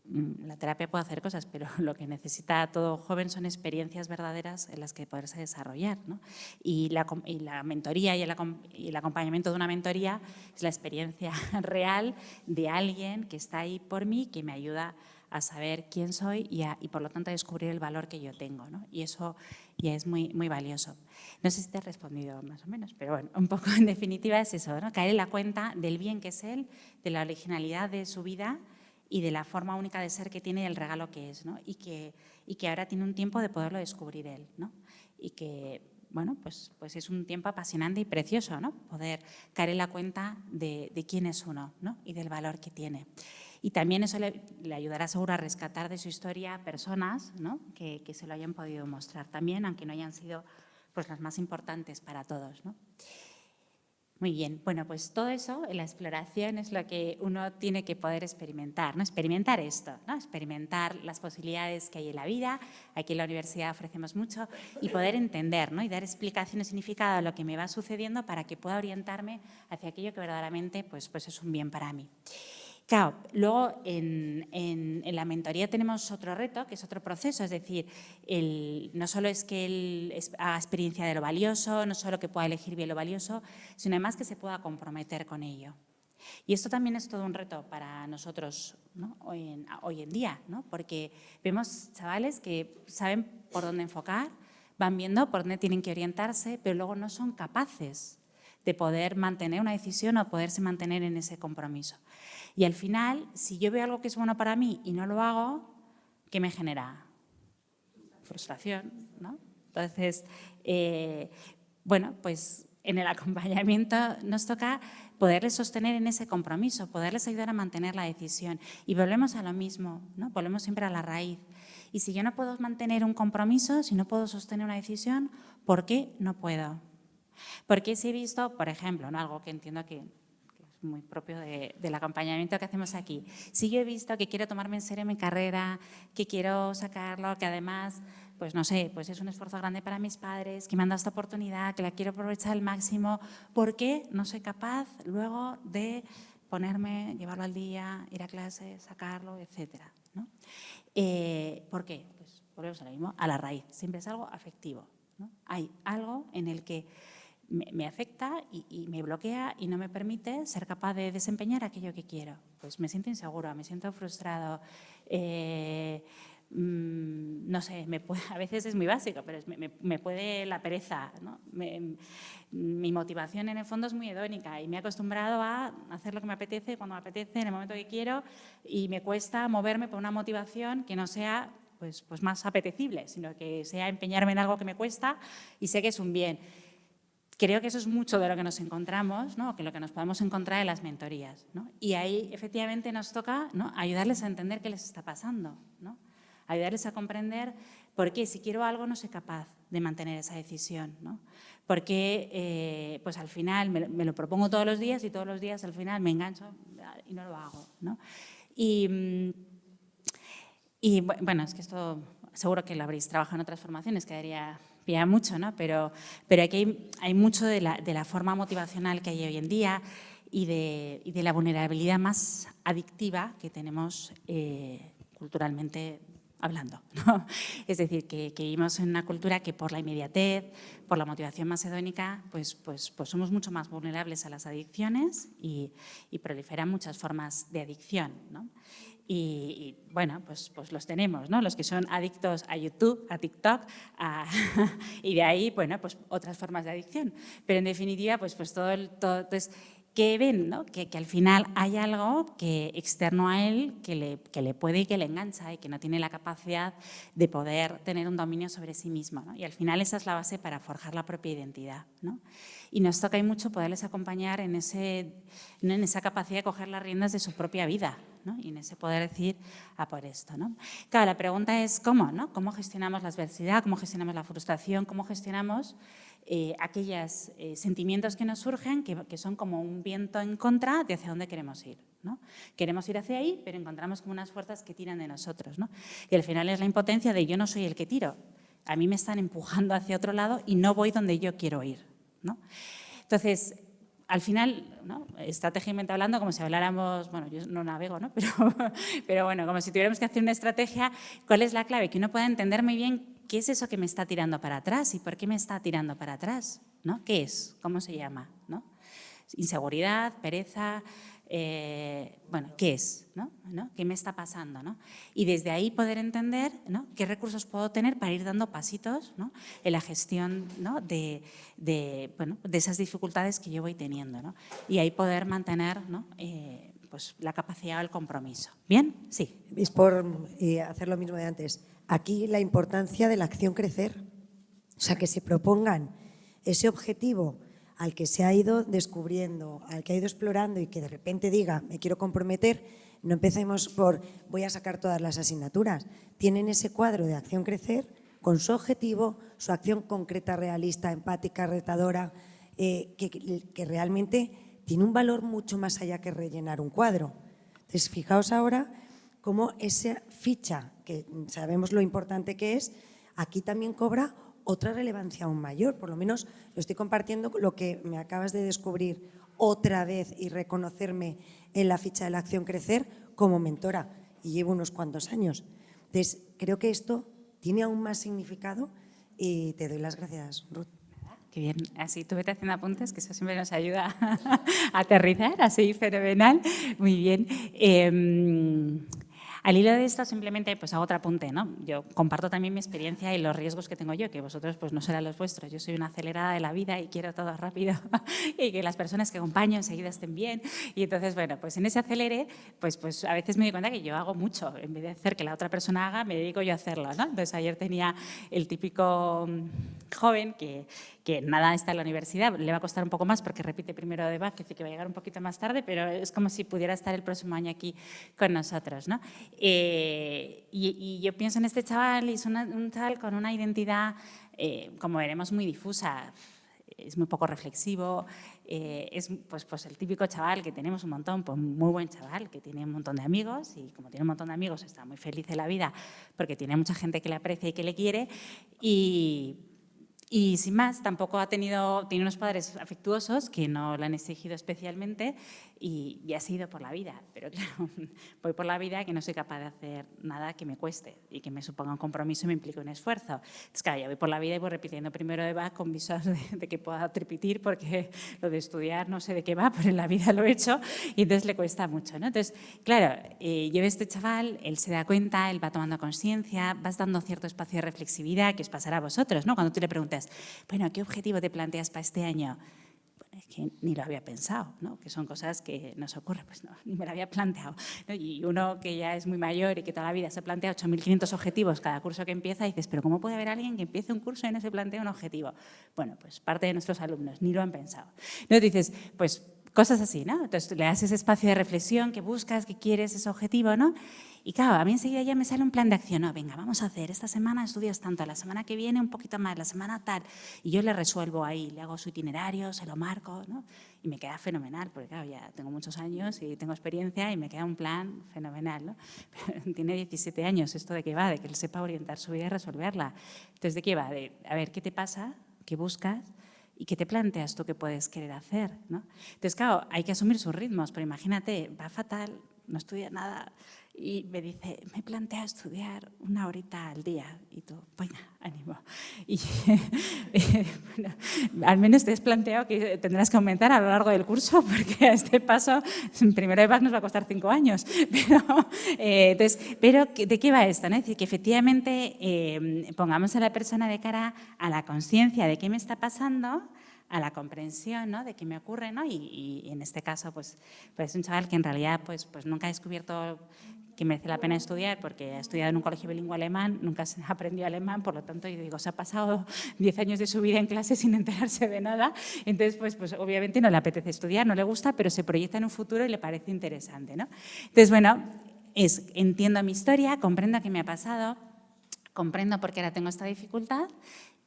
A: la terapia puede hacer cosas, pero lo que necesita todo joven son experiencias verdaderas en las que poderse desarrollar, ¿no? Y la mentoría y el acompañamiento de una mentoría es la experiencia real de alguien que está ahí por mí, que me ayuda a saber quién soy y por lo tanto a descubrir el valor que yo tengo, ¿no? Y eso ya es muy, muy valioso. No sé si te he respondido más o menos, pero bueno, un poco en definitiva es eso, ¿no? Caer en la cuenta del bien que es él, de la originalidad de su vida y de la forma única de ser que tiene y el regalo que es, ¿no? Y que ahora tiene un tiempo de poderlo descubrir él, ¿no? Y que, bueno, pues es un tiempo apasionante y precioso, ¿no? Poder caer en la cuenta de quién es uno, ¿no? Y del valor que tiene. Y también eso le ayudará seguro a rescatar de su historia personas, ¿no? que se lo hayan podido mostrar también, aunque no hayan sido pues, las más importantes para todos, ¿no? Muy bien, bueno, pues todo eso en la exploración es lo que uno tiene que poder experimentar, ¿no? Experimentar esto, ¿no? Experimentar las posibilidades que hay en la vida. Aquí en la universidad ofrecemos mucho y poder entender, ¿no? Y dar explicación y significado a lo que me va sucediendo para que pueda orientarme hacia aquello que verdaderamente pues es un bien para mí. Claro, luego en la mentoría tenemos otro reto, que es otro proceso, es decir, no solo es que él haga experiencia de lo valioso, no solo que pueda elegir bien lo valioso, sino además que se pueda comprometer con ello. Y esto también es todo un reto para nosotros, ¿no? hoy en día, ¿no? Porque vemos chavales que saben por dónde enfocar, van viendo por dónde tienen que orientarse, pero luego no son capaces de poder mantener una decisión o poderse mantener en ese compromiso. Y al final, si yo veo algo que es bueno para mí y no lo hago, ¿qué me genera? Frustración, ¿no? Entonces, bueno, pues en el acompañamiento nos toca poderles sostener en ese compromiso, poderles ayudar a mantener la decisión. Y volvemos a lo mismo, ¿no? Volvemos siempre a la raíz. Y si yo no puedo mantener un compromiso, si no puedo sostener una decisión, ¿por qué no puedo? Porque si he visto, por ejemplo, ¿no? Algo que entiendo que es muy propio del acompañamiento que hacemos aquí. Si yo he visto que quiero tomarme en serio mi carrera, que quiero sacarlo, que además, pues no sé, pues es un esfuerzo grande para mis padres, que me han dado esta oportunidad, que la quiero aprovechar al máximo, ¿por qué no soy capaz luego de ponerme, llevarlo al día, ir a clase, sacarlo, etcétera, ¿no? ¿Por qué? Pues volvemos a lo mismo, a la raíz. Siempre es algo afectivo, ¿no? Hay algo en el que me afecta y me bloquea y no me permite ser capaz de desempeñar aquello que quiero. Pues me siento inseguro, me siento frustrado, no sé, a veces es muy básico, pero me puede la pereza, ¿no? Mi motivación en el fondo es muy hedónica y me he acostumbrado a hacer lo que me apetece, cuando me apetece, en el momento que quiero y me cuesta moverme por una motivación que no sea pues más apetecible, sino que sea empeñarme en algo que me cuesta y sé que es un bien. Creo que eso es mucho de lo que nos encontramos, ¿no? Que lo que nos podemos encontrar en las mentorías, ¿no? Y ahí efectivamente nos toca, ¿no? Ayudarles a entender qué les está pasando, ¿no? Ayudarles a comprender Porque si quiero algo no soy capaz de mantener esa decisión, ¿no? Porque pues al final me lo propongo todos los días y todos los días al final me engancho y no lo hago, ¿no? Y bueno, es que esto seguro que lo habréis trabajado en otras formaciones, quedaría mucho, ¿no? Pero aquí hay mucho de la forma motivacional que hay hoy en día y de la vulnerabilidad más adictiva que tenemos culturalmente hablando, ¿no? Es decir, que vivimos en una cultura que por la inmediatez, por la motivación más hedónica, pues somos mucho más vulnerables a las adicciones y proliferan muchas formas de adicción, ¿no? Y bueno, pues los tenemos, ¿no? Los que son adictos a YouTube, a TikTok, y de ahí, bueno, pues otras formas de adicción. Pero en definitiva, pues todo entonces, que ven, ¿no? que al final hay algo que externo a él que le puede y que le engancha y que no tiene la capacidad de poder tener un dominio sobre sí mismo, ¿no? Y al final esa es la base para forjar la propia identidad, ¿no? Y nos toca y mucho poderles acompañar en esa capacidad de coger las riendas de su propia vida, ¿no? Y en ese poder decir a por esto, ¿no? Claro, la pregunta es ¿cómo? ¿No? ¿Cómo gestionamos la adversidad? ¿Cómo gestionamos la frustración? ¿Cómo gestionamos aquellos sentimientos que nos surgen que son como un viento en contra de hacia dónde queremos ir, ¿no? Queremos ir hacia ahí, pero encontramos como unas fuerzas que tiran de nosotros, ¿no? Y al final es la impotencia de yo no soy el que tiro, a mí me están empujando hacia otro lado y no voy donde yo quiero ir, ¿no? Entonces, al final, ¿no? Estratégicamente hablando, como si habláramos, bueno, yo no navego, ¿no? Pero bueno, como si tuviéramos que hacer una estrategia, ¿cuál es la clave? Que uno pueda entender muy bien qué es eso que me está tirando para atrás y por qué me está tirando para atrás, ¿no? ¿Qué es? ¿Cómo se llama? ¿No? Inseguridad, pereza, bueno, ¿qué es? ¿No? ¿Qué me está pasando? ¿No? Y desde ahí poder entender, ¿no? qué recursos puedo tener para ir dando pasitos, ¿no? en la gestión, ¿no? de esas dificultades que yo voy teniendo, ¿no? Y ahí poder mantener, ¿no? pues la capacidad o el compromiso. ¿Bien? Sí.
D: Es por hacer lo mismo de antes. Aquí la importancia de la acción crecer. O sea, que se propongan ese objetivo al que se ha ido descubriendo, al que ha ido explorando y que de repente diga, me quiero comprometer, no empecemos por voy a sacar todas las asignaturas. Tienen ese cuadro de acción crecer con su objetivo, su acción concreta, realista, empática, retadora, que realmente tiene un valor mucho más allá que rellenar un cuadro. Entonces, fijaos ahora cómo esa ficha, que sabemos lo importante que es, aquí también cobra otra relevancia aún mayor. Por lo menos lo estoy compartiendo lo que me acabas de descubrir otra vez y reconocerme en la ficha de la acción crecer como mentora, y llevo unos cuantos años. Entonces, creo que esto tiene aún más significado y te doy las gracias, Ruth.
A: Qué bien, así tú vete haciendo apuntes, que eso siempre nos ayuda a aterrizar, así fenomenal. Muy bien. Al hilo de esto simplemente pues hago otro apunte, ¿no? Yo comparto también mi experiencia y los riesgos que tengo yo, que vosotros pues no serán los vuestros. Yo soy una acelerada de la vida y quiero todo rápido y que las personas que acompaño enseguida estén bien. Y entonces, bueno, pues en ese acelere, pues a veces me doy cuenta que yo hago mucho. En vez de hacer que la otra persona haga, me dedico yo a hacerlo, ¿no? Entonces ayer tenía el típico joven que nada está en la universidad, le va a costar un poco más porque repite primero de BAC, que dice que va a llegar un poquito más tarde, pero es como si pudiera estar el próximo año aquí con nosotros, ¿no? Y yo pienso en este chaval, y es un chaval con una identidad, como veremos, muy difusa. Es muy poco reflexivo, es pues el típico chaval que tenemos un montón, pues muy buen chaval, que tiene un montón de amigos y como tiene un montón de amigos está muy feliz de la vida porque tiene mucha gente que le aprecia y que le quiere y sin más, tampoco tiene unos padres afectuosos que no lo han exigido especialmente y ha sido por la vida. Pero claro, voy por la vida que no soy capaz de hacer nada que me cueste y que me suponga un compromiso y me implique un esfuerzo. Entonces, claro, yo voy por la vida y voy repitiendo primero de BAC con visos de que pueda repetir porque lo de estudiar no sé de qué va, pero en la vida lo he hecho y entonces le cuesta mucho, ¿no? Entonces, claro, yo veo a este chaval, él se da cuenta, él va tomando conciencia, vas dando cierto espacio de reflexividad que os pasará a vosotros, ¿no? Cuando tú le preguntas, bueno, ¿qué objetivo te planteas para este año? Bueno, es que ni lo había pensado, ¿no? Que son cosas que nos ocurren, pues no, ni me lo había planteado, ¿no? Y uno que ya es muy mayor y que toda la vida se plantea 8.500 objetivos cada curso que empieza, dices, pero ¿cómo puede haber alguien que empiece un curso y no se plantea un objetivo? Bueno, pues parte de nuestros alumnos ni lo han pensado. Entonces dices, pues cosas así, ¿no? Entonces le das ese espacio de reflexión que buscas, que quieres, ese objetivo, ¿no? Y claro, a mí enseguida ya me sale un plan de acción, ¿no? Venga, vamos a hacer, esta semana estudias tanto, la semana que viene un poquito más, la semana tal, y yo le resuelvo ahí, le hago su itinerario, se lo marco, ¿no? Y me queda fenomenal, porque claro, ya tengo muchos años y tengo experiencia y me queda un plan fenomenal, ¿no? Pero tiene 17 años, ¿esto de qué va? De que él sepa orientar su vida y resolverla. Entonces, ¿de qué va? De, a ver, ¿qué te pasa? ¿Qué buscas? ¿Y qué te planteas tú que puedes querer hacer? ¿No? Entonces, claro, hay que asumir sus ritmos, pero imagínate, va fatal, no estudia nada y me dice, me plantea estudiar 1 horita al día. Y tú, venga, ánimo. Y bueno, al menos te has planteado que tendrás que aumentar a lo largo del curso, porque a este paso, primero de nos va a costar 5 años. Pero ¿de qué va esto? ¿No? Es decir, que efectivamente pongamos a la persona de cara a la conciencia de qué me está pasando, a la comprensión, ¿no? De qué me ocurre, ¿no? Y en este caso, pues es un chaval que en realidad pues nunca ha descubierto que merece la pena estudiar, porque ha estudiado en un colegio bilingüe alemán, nunca aprendió alemán, por lo tanto, yo digo, se ha pasado 10 años de su vida en clase sin enterarse de nada, entonces, pues obviamente no le apetece estudiar, no le gusta, pero se proyecta en un futuro y le parece interesante, ¿no? Entonces, bueno, entiendo mi historia, comprendo qué me ha pasado, comprendo por qué ahora tengo esta dificultad,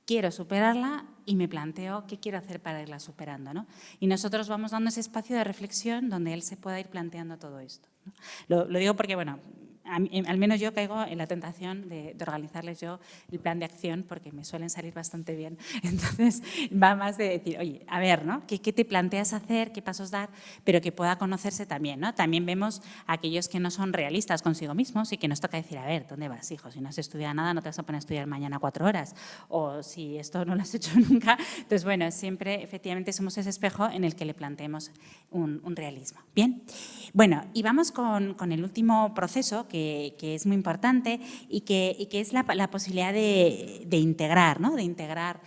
A: quiero superarla y me planteo qué quiero hacer para irla superando, ¿no? Y nosotros vamos dando ese espacio de reflexión donde él se pueda ir planteando todo esto, ¿no? Lo digo porque, bueno, al menos yo caigo en la tentación de organizarles yo el plan de acción porque me suelen salir bastante bien. Entonces, va más de decir, oye, a ver, ¿no? ¿Qué te planteas hacer? ¿Qué pasos dar? Pero que pueda conocerse también, ¿no? También vemos a aquellos que no son realistas consigo mismos y que nos toca decir, a ver, ¿dónde vas, hijo? Si no has estudiado nada, no te vas a poner a estudiar mañana 4 horas. O si esto no lo has hecho nunca. Entonces, bueno, siempre, efectivamente, somos ese espejo en el que le planteemos un realismo. Bien. Bueno, y vamos con el último proceso que es muy importante y que es la posibilidad de integrar, ¿no? De integrar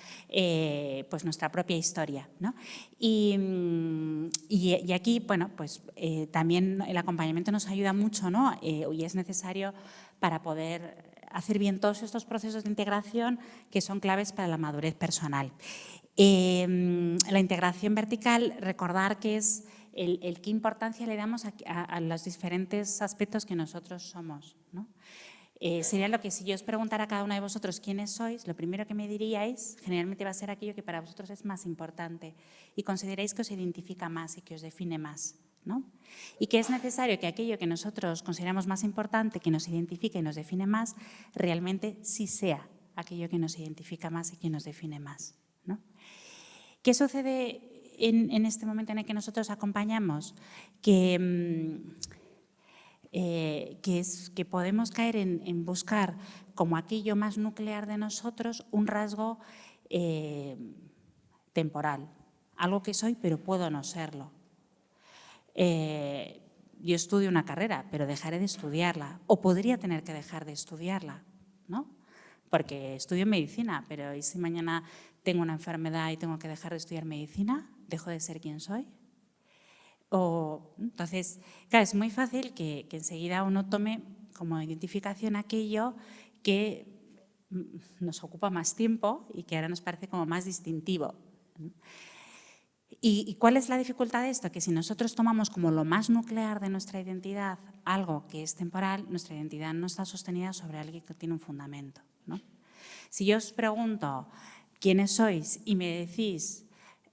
A: pues nuestra propia historia, ¿no? Y aquí, bueno, pues también el acompañamiento nos ayuda mucho, ¿no? Y es necesario para poder hacer bien todos estos procesos de integración que son claves para la madurez personal. La integración vertical, recordar que es qué importancia le damos a los diferentes aspectos que nosotros somos, ¿no? Sería lo que si yo os preguntara a cada uno de vosotros quiénes sois, lo primero que me diríais generalmente va a ser aquello que para vosotros es más importante y consideráis que os identifica más y que os define más, ¿no? Y que es necesario que aquello que nosotros consideramos más importante, que nos identifica y nos define más, realmente sí sea aquello que nos identifica más y que nos define más, ¿no? ¿Qué sucede en este momento en el que nosotros acompañamos? Que podemos caer en buscar como aquello más nuclear de nosotros un rasgo temporal, algo que soy pero puedo no serlo. Yo estudio una carrera, pero dejaré de estudiarla o podría tener que dejar de estudiarla, ¿no? Porque estudio medicina, pero ¿y si mañana tengo una enfermedad y tengo que dejar de estudiar medicina? ¿Dejo de ser quien soy? Entonces, claro, es muy fácil que enseguida uno tome como identificación aquello que nos ocupa más tiempo y que ahora nos parece como más distintivo. ¿Y cuál es la dificultad de esto? Que si nosotros tomamos como lo más nuclear de nuestra identidad algo que es temporal, nuestra identidad no está sostenida sobre algo que tiene un fundamento, ¿no? Si yo os pregunto quiénes sois y me decís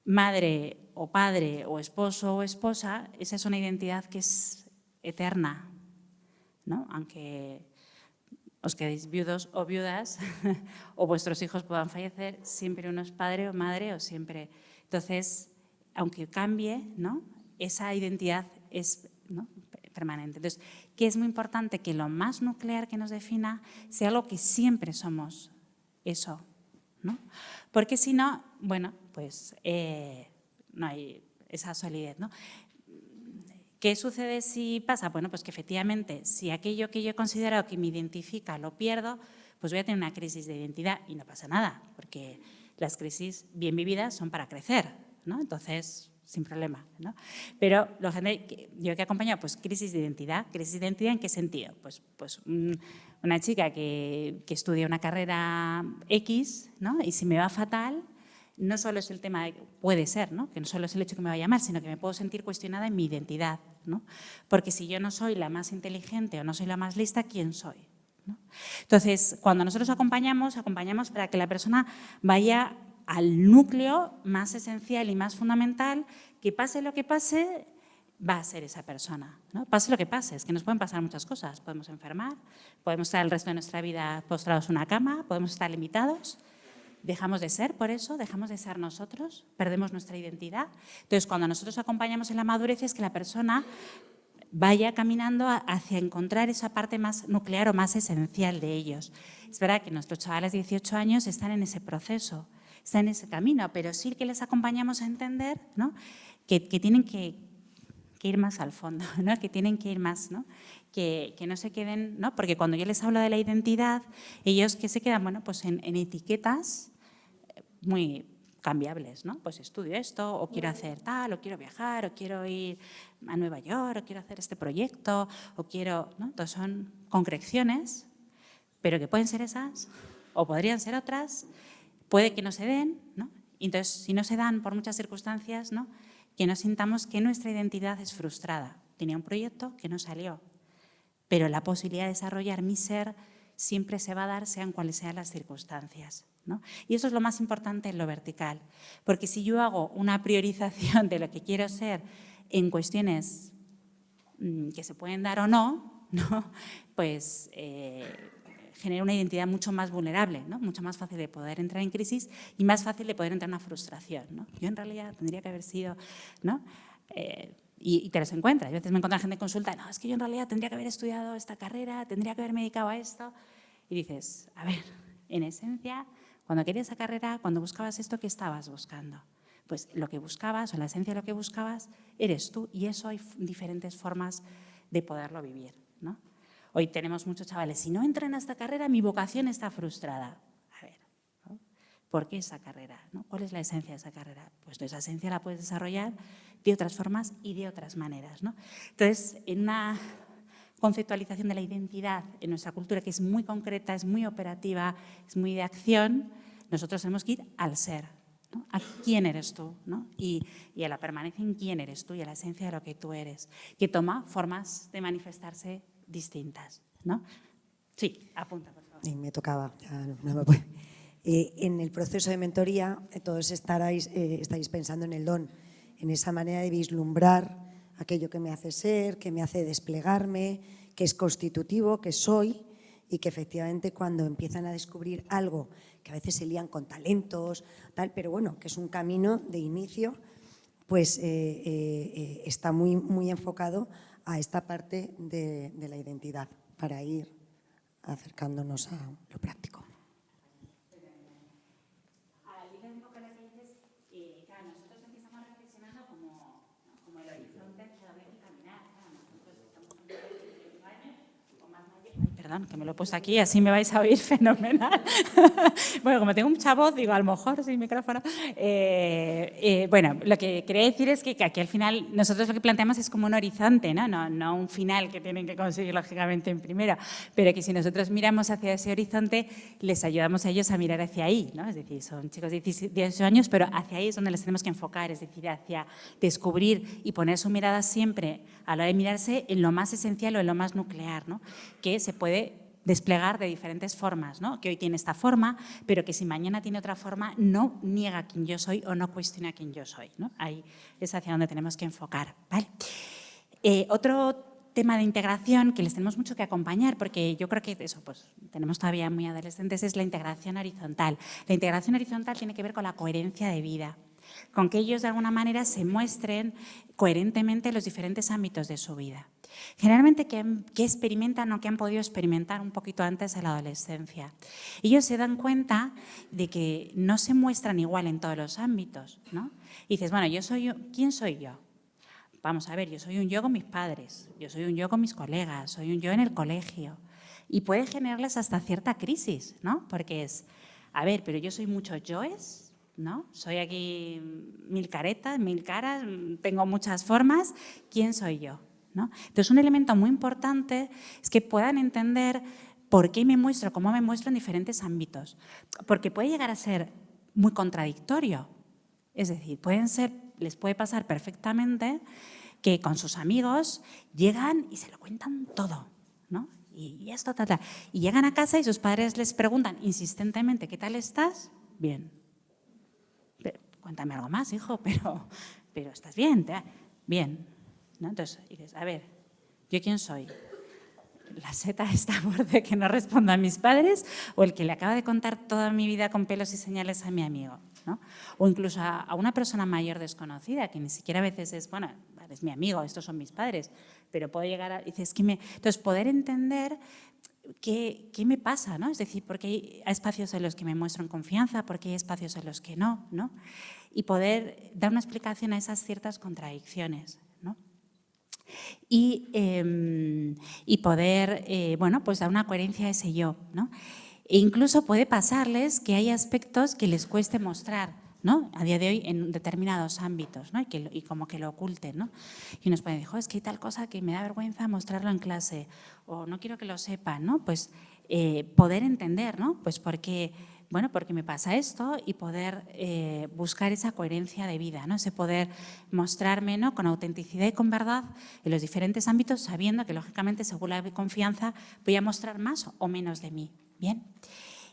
A: madre o padre o esposo o esposa, esa es una identidad que es eterna, ¿no? Aunque os quedéis viudos o viudas o vuestros hijos puedan fallecer, siempre uno es padre o madre o siempre. Entonces, aunque cambie, ¿no? Esa identidad es, ¿no? permanente. Entonces, que es muy importante que lo más nuclear que nos defina sea algo que siempre somos eso, ¿no? Porque si no, bueno, pues no hay esa solidez, ¿no? ¿Qué sucede si pasa? Bueno, pues que efectivamente, si aquello que yo he considerado que me identifica lo pierdo, pues voy a tener una crisis de identidad y no pasa nada, porque las crisis bien vividas son para crecer, ¿no? Entonces, sin problema, ¿no? Pero lo general, yo que he acompañado, pues crisis de identidad. ¿Crisis de identidad en qué sentido? Pues una chica que estudia una carrera X, ¿no? Y si me va fatal, no solo es el tema, puede ser, ¿no? Que no solo es el hecho que me vaya mal, sino que me puedo sentir cuestionada en mi identidad, ¿no? Porque si yo no soy la más inteligente o no soy la más lista, ¿quién soy? ¿No? Entonces, cuando nosotros acompañamos para que la persona vaya al núcleo más esencial y más fundamental, que pase lo que pase, va a ser esa persona, ¿no? Pase lo que pase, es que nos pueden pasar muchas cosas. Podemos enfermar, podemos estar el resto de nuestra vida postrados en una cama, podemos estar limitados, dejamos de ser por eso, dejamos de ser nosotros, perdemos nuestra identidad. Entonces, cuando nosotros acompañamos en la madurez es que la persona vaya caminando hacia encontrar esa parte más nuclear o más esencial de ellos. Es verdad que nuestros chavales de 18 años están en ese proceso, están en ese camino, pero sí que les acompañamos a entender, ¿no? que tienen que ir más al fondo, ¿no? Que tienen que ir más, ¿no? Que no se queden, ¿no? Porque cuando yo les hablo de la identidad, ellos que se quedan, bueno, pues en etiquetas muy cambiables, ¿no? Pues estudio esto, o quiero hacer tal, o quiero viajar, o quiero ir a Nueva York, o quiero hacer este proyecto, o quiero, ¿no? Entonces son concreciones, pero que pueden ser esas, o podrían ser otras, puede que no se den, ¿no? Entonces, si no se dan por muchas circunstancias, ¿no? Que no sintamos que nuestra identidad es frustrada. Tenía un proyecto que no salió, pero la posibilidad de desarrollar mi ser siempre se va a dar, sean cuales sean las circunstancias, ¿no? Y eso es lo más importante en lo vertical, porque si yo hago una priorización de lo que quiero ser en cuestiones que se pueden dar o no, ¿no? Pues genera una identidad mucho más vulnerable, ¿no? Mucho más fácil de poder entrar en crisis y más fácil de poder entrar en una frustración, ¿no? Yo en realidad tendría que haber sido, ¿no? Y te los encuentras. A veces me encuentro gente en consulta, no, es que yo en realidad tendría que haber estudiado esta carrera, tendría que haberme dedicado a esto. Y dices, a ver, en esencia, cuando querías esa carrera, cuando buscabas esto, ¿qué estabas buscando? Pues lo que buscabas, o la esencia de lo que buscabas, eres tú. Y eso hay diferentes formas de poderlo vivir, ¿no? Hoy tenemos muchos chavales, si no entran a esta carrera, mi vocación está frustrada. A ver, ¿no? ¿Por qué esa carrera? ¿No? ¿Cuál es la esencia de esa carrera? Pues esa esencia la puedes desarrollar de otras formas y de otras maneras, ¿no? Entonces, en una conceptualización de la identidad en nuestra cultura que es muy concreta, es muy operativa, es muy de acción, nosotros tenemos que ir al ser, ¿no? A quién eres tú, ¿no? Y a la permanencia en quién eres tú y a la esencia de lo que tú eres, que toma formas de manifestarse distintas, ¿no? Sí, apunta, por favor.
D: Y me tocaba, ya no me puedo. En el proceso de mentoría, todos estáis pensando en el don, en esa manera de vislumbrar aquello que me hace ser, que me hace desplegarme, que es constitutivo, que soy, y que efectivamente cuando empiezan a descubrir algo, que a veces se lían con talentos, tal, pero bueno, que es un camino de inicio, pues está muy, muy enfocado a esta parte de la identidad, para ir acercándonos a lo práctico.
A: Al hilo un poco lo que dices, claro, nosotros empezamos reflexionando como el horizonte hacia donde hay que caminar. Claro, nosotros estamos con 18 años o más mayores. Ay, perdón, que me lo he puesto aquí, así me vais a oír fenomenal. Bueno, como tengo mucha voz, digo, a lo mejor sin micrófono. Bueno, lo que quería decir es que aquí al final nosotros lo que planteamos es como un horizonte, ¿no? No un final que tienen que conseguir lógicamente en primero, pero que si nosotros miramos hacia ese horizonte, les ayudamos a ellos a mirar hacia ahí, ¿no? Es decir, son chicos de 18 años, pero hacia ahí es donde les tenemos que enfocar, es decir, hacia descubrir y poner su mirada siempre a la hora de mirarse en lo más esencial o en lo más nuclear, ¿no? Que se puede desplegar de diferentes formas, ¿no? Que hoy tiene esta forma, pero que si mañana tiene otra forma, no niega quién yo soy o no cuestiona quién yo soy, ¿no? Ahí es hacia donde tenemos que enfocar, ¿vale? Otro tema de integración que les tenemos mucho que acompañar, porque yo creo que eso, pues tenemos todavía muy adolescentes, es la integración horizontal. La integración horizontal tiene que ver con la coherencia de vida, con que ellos de alguna manera se muestren coherentemente en los diferentes ámbitos de su vida. Generalmente, ¿qué experimentan o qué han podido experimentar un poquito antes de la adolescencia? Ellos se dan cuenta de que no se muestran igual en todos los ámbitos, ¿no? Y dices, bueno, ¿quién soy yo? Vamos a ver, yo soy un yo con mis padres, yo soy un yo con mis colegas, soy un yo en el colegio. Y puede generarles hasta cierta crisis, ¿no? Porque es, a ver, pero yo soy muchos yoes, ¿no? Soy aquí 1000 caretas, 1000 caras, tengo muchas formas, ¿quién soy yo? ¿No? Entonces, un elemento muy importante es que puedan entender por qué me muestro, cómo me muestro en diferentes ámbitos. Porque puede llegar a ser muy contradictorio. Es decir, les puede pasar perfectamente que con sus amigos llegan y se lo cuentan todo, ¿no? Y esto, tal. Y llegan a casa y sus padres les preguntan insistentemente, ¿qué tal estás? Bien. Pero, cuéntame algo más, hijo, pero ¿estás bien? Bien. ¿No? Entonces, dices, a ver, ¿yo quién soy? ¿La seta está borde que no responda a mis padres o el que le acaba de contar toda mi vida con pelos y señales a mi amigo, ¿no? O incluso a una persona mayor desconocida que ni siquiera a veces es, bueno, es mi amigo, estos son mis padres, pero puedo llegar a... Dices, entonces, poder entender qué me pasa, ¿no? Es decir, porque hay espacios en los que me muestro en confianza, porque hay espacios en los que no, ¿no? Y poder dar una explicación a esas ciertas contradicciones, ¿no? Y poder, bueno, pues dar una coherencia a ese yo, ¿no? E incluso puede pasarles que hay aspectos que les cueste mostrar, ¿no? A día de hoy en determinados ámbitos, ¿no? Y como que lo oculten, ¿no? Y nos pueden decir, es que hay tal cosa que me da vergüenza mostrarlo en clase o no quiero que lo sepan, ¿no? Pues poder entender, ¿no? Pues porque me pasa esto y poder buscar esa coherencia de vida, ¿no? Ese poder mostrarme, ¿no? Con autenticidad y con verdad en los diferentes ámbitos, sabiendo que, lógicamente, según la confianza, voy a mostrar más o menos de mí. Bien.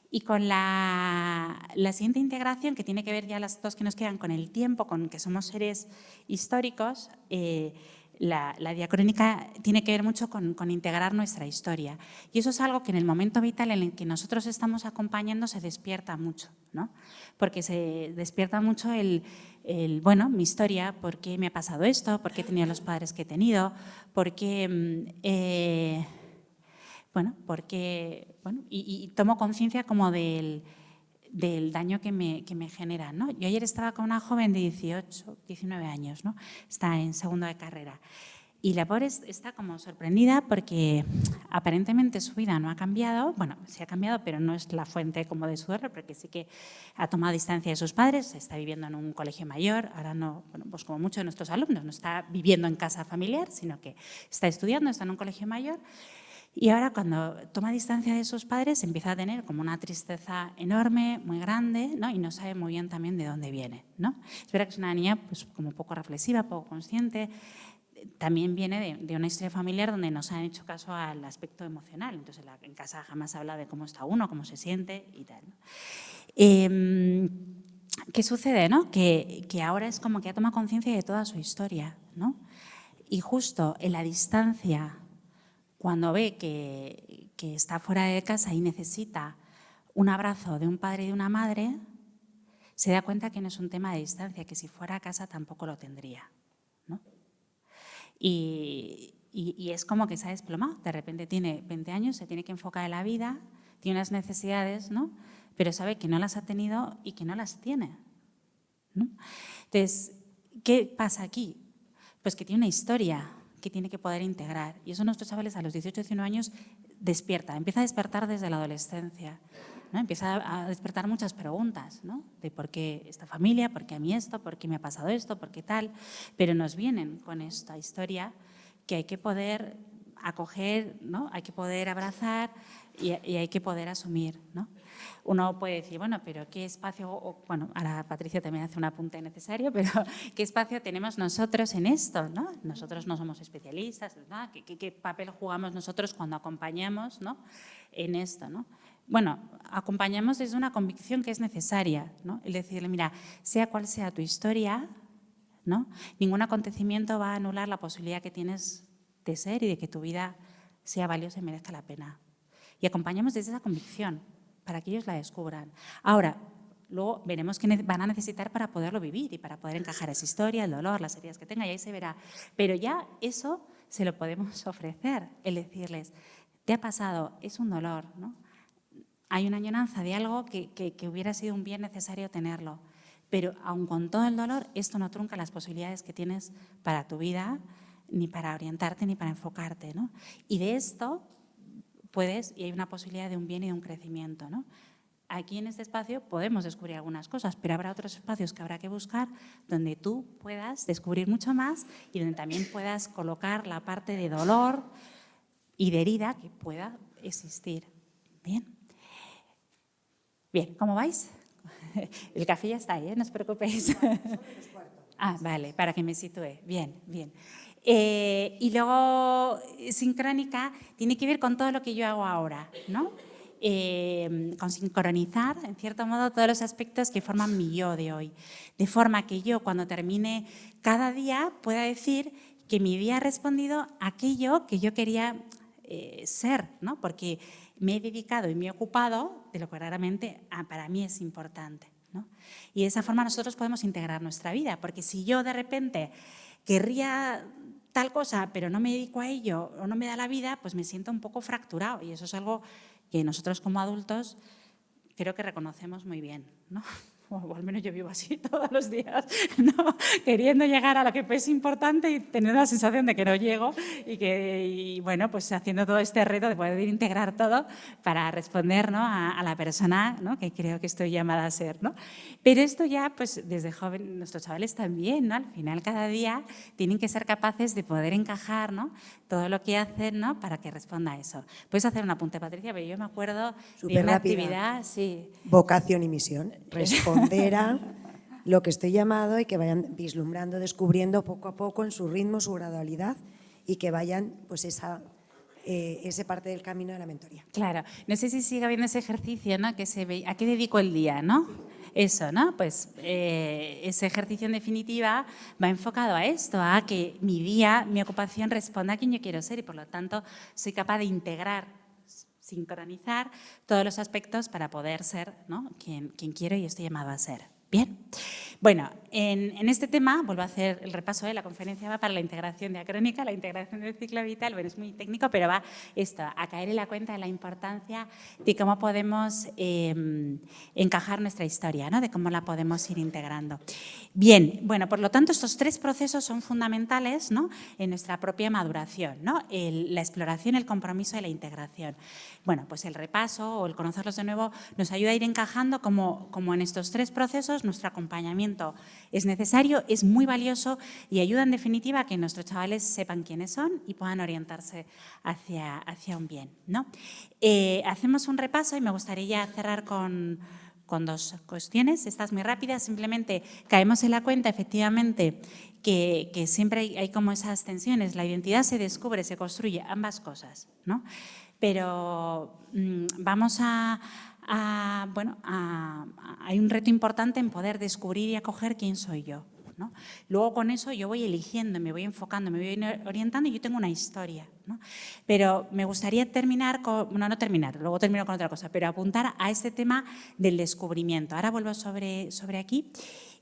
A: Y con la siguiente integración, que tiene que ver ya las dos que nos quedan con el tiempo, con que somos seres históricos, la diacrónica tiene que ver mucho con integrar nuestra historia. Y eso es algo que en el momento vital en el que nosotros estamos acompañando se despierta mucho, ¿no? Porque se despierta mucho bueno, mi historia, por qué me ha pasado esto, por qué he tenido los padres que he tenido, por qué... y tomo conciencia como del daño que me genera, ¿no? Yo ayer estaba con una joven de 18, 19 años, ¿no? Está en segundo de carrera. Y la pobre está como sorprendida porque aparentemente su vida no ha cambiado. Bueno, sí ha cambiado, pero no es la fuente como de su error, porque sí que ha tomado distancia de sus padres, está viviendo en un colegio mayor, ahora no, bueno, pues como muchos de nuestros alumnos, no está viviendo en casa familiar, sino que está estudiando, está en un colegio mayor. Y ahora cuando toma distancia de sus padres empieza a tener como una tristeza enorme, muy grande, ¿no? Y no sabe muy bien también de dónde viene, ¿no? Es verdad que es una niña pues, como poco reflexiva, poco consciente. También viene de una historia familiar donde no se han hecho caso al aspecto emocional. Entonces en casa jamás habla de cómo está uno, cómo se siente y tal, ¿no? ¿Qué sucede, no? Que ahora es como que ha tomado conciencia de toda su historia, ¿no? Y justo en la distancia, cuando ve que está fuera de casa y necesita un abrazo de un padre y de una madre, se da cuenta que no es un tema de distancia, que si fuera a casa tampoco lo tendría, ¿no? Y es como que se ha desplomado. De repente tiene 20 años, se tiene que enfocar en la vida, tiene unas necesidades, ¿no? Pero sabe que no las ha tenido y que no las tiene, ¿no? Entonces, ¿qué pasa aquí? Pues que tiene una historia que tiene que poder integrar. Y eso nuestros chavales a los 18, 19 años despierta, empieza a despertar desde la adolescencia, ¿no? Empieza a despertar muchas preguntas, ¿no? De por qué esta familia, por qué a mí esto, por qué me ha pasado esto, por qué tal. Pero nos vienen con esta historia que hay que poder acoger, ¿no? Hay que poder abrazar y hay que poder asumir, ¿no? Uno puede decir, bueno, pero ¿qué espacio? Bueno, ahora Patricia también hace un apunte necesario, pero ¿qué espacio tenemos nosotros en esto, ¿no? Nosotros no somos especialistas, ¿no? ¿Qué papel jugamos nosotros cuando acompañamos, ¿no? En esto, ¿no? Bueno, acompañamos desde una convicción que es necesaria, ¿no? El decirle, mira, sea cual sea tu historia, ¿no? Ningún acontecimiento va a anular la posibilidad que tienes de ser y de que tu vida sea valiosa y merezca la pena. Y acompañamos desde esa convicción, para que ellos la descubran. Ahora, luego veremos qué van a necesitar para poderlo vivir y para poder encajar esa historia, el dolor, las heridas que tenga, y ahí se verá. Pero ya eso se lo podemos ofrecer, el decirles, te ha pasado, es un dolor, ¿no? Hay una añoranza de algo que hubiera sido un bien necesario tenerlo, pero aun con todo el dolor, esto no trunca las posibilidades que tienes para tu vida, ni para orientarte, ni para enfocarte, ¿no? Y de esto y hay una posibilidad de un bien y de un crecimiento, ¿no? Aquí en este espacio podemos descubrir algunas cosas, pero habrá otros espacios que habrá que buscar donde tú puedas descubrir mucho más y donde también puedas colocar la parte de dolor y de herida que pueda existir. Bien. Bien, ¿cómo vais? El café ya está ahí, no os preocupéis. Ah, vale, para que me sitúe. Bien, bien. Y luego, sincrónica tiene que ver con todo lo que yo hago ahora, ¿no? Con sincronizar, en cierto modo, todos los aspectos que forman mi yo de hoy. De forma que yo, cuando termine cada día, pueda decir que mi día ha respondido a aquello que yo quería ser, ¿no? Porque me he dedicado y me he ocupado de lo que verdaderamente para mí es importante, ¿no? Y de esa forma nosotros podemos integrar nuestra vida, porque si yo de repente querría tal cosa, pero no me dedico a ello o no me da la vida, pues me siento un poco fracturado y eso es algo que nosotros como adultos creo que reconocemos muy bien, ¿no? O al menos yo vivo así todos los días, ¿no? Queriendo llegar a lo que es importante y tener la sensación de que no llego y bueno, pues haciendo todo este reto de poder integrar todo para responder, ¿no? a la persona, ¿no? que creo que estoy llamada a ser, ¿no? Pero esto ya, pues desde joven, nuestros chavales también, ¿no? Al final, cada día tienen que ser capaces de poder encajar, ¿no? todo lo que hacen, ¿no? para que responda a eso. Puedes hacer un apunte, Patricia, pero yo me acuerdo de una actividad, sí.
D: Vocación y misión, responder a lo que estoy llamado y que vayan vislumbrando, descubriendo poco a poco en su ritmo, su gradualidad y que vayan, pues ese parte del camino de la mentoría.
A: Claro, no sé si sigue habiendo ese ejercicio, ¿no? que se ve, ¿a qué dedico el día, no? Eso, ¿no? Pues ese ejercicio en definitiva va enfocado a esto, a que mi día, mi ocupación responda a quien yo quiero ser y por lo tanto soy capaz de integrar, sincronizar todos los aspectos para poder ser, ¿no? quien quiero y estoy llamado a ser. Bien, bueno, en este tema, vuelvo a hacer el repaso, la conferencia va para la integración diacrónica, la integración del ciclo vital, bueno, es muy técnico, pero va esto, a caer en la cuenta de la importancia de cómo podemos encajar nuestra historia, ¿no? de cómo la podemos ir integrando. Bien, bueno, por lo tanto, estos tres procesos son fundamentales, ¿no? en nuestra propia maduración, ¿no? La exploración, el compromiso y la integración. Bueno, pues el repaso o el conocerlos de nuevo nos ayuda a ir encajando como en estos tres procesos nuestro acompañamiento es necesario, es muy valioso y ayuda en definitiva a que nuestros chavales sepan quiénes son y puedan orientarse hacia un bien, ¿no? Hacemos un repaso y me gustaría cerrar con dos cuestiones, estas muy rápidas, simplemente caemos en la cuenta efectivamente que siempre hay como esas tensiones, la identidad se descubre, se construye, ambas cosas, ¿no? Pero vamos hay un reto importante en poder descubrir y acoger quién soy yo, ¿no? Luego con eso yo voy eligiendo, me voy enfocando, me voy orientando y yo tengo una historia, ¿no? Pero me gustaría terminar no terminar, luego termino con otra cosa, pero apuntar a este tema del descubrimiento. Ahora vuelvo sobre aquí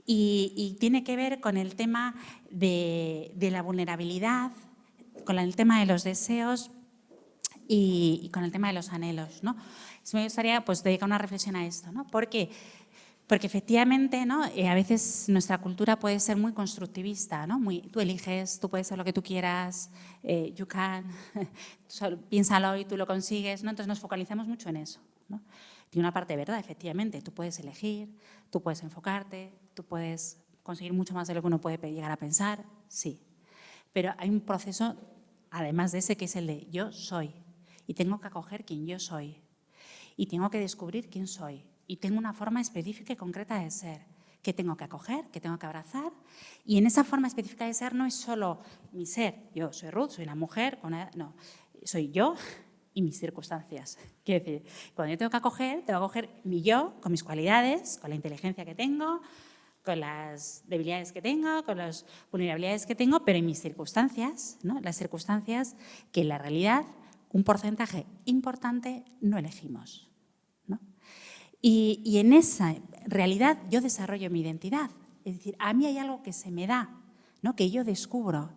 A: y tiene que ver con el tema de la vulnerabilidad, con el tema de los deseos y con el tema de los anhelos, ¿no? Me gustaría pues, dedicar una reflexión a esto, ¿no? ¿Por qué? Porque efectivamente, ¿no? A veces nuestra cultura puede ser muy constructivista, ¿no? Tú eliges, tú puedes ser lo que tú quieras, you can, piénsalo y tú lo consigues, ¿no? Entonces nos focalizamos mucho en eso, ¿no? Tiene una parte de verdad, efectivamente, tú puedes elegir, tú puedes enfocarte, tú puedes conseguir mucho más de lo que uno puede llegar a pensar, sí. Pero hay un proceso, además de ese, que es el de yo soy y tengo que acoger quién yo soy y tengo que descubrir quién soy. Y tengo una forma específica y concreta de ser, que tengo que acoger, que tengo que abrazar. Y en esa forma específica de ser no es solo mi ser. Yo soy Ruth, soy la mujer, no. Soy yo y mis circunstancias. Quiero decir, cuando yo tengo que acoger mi yo con mis cualidades, con la inteligencia que tengo, con las debilidades que tengo, con las vulnerabilidades que tengo, pero en mis circunstancias, ¿no? Las circunstancias que en la realidad un porcentaje importante no elegimos. Y en esa realidad yo desarrollo mi identidad. Es decir, a mí hay algo que se me da, ¿no? Que yo descubro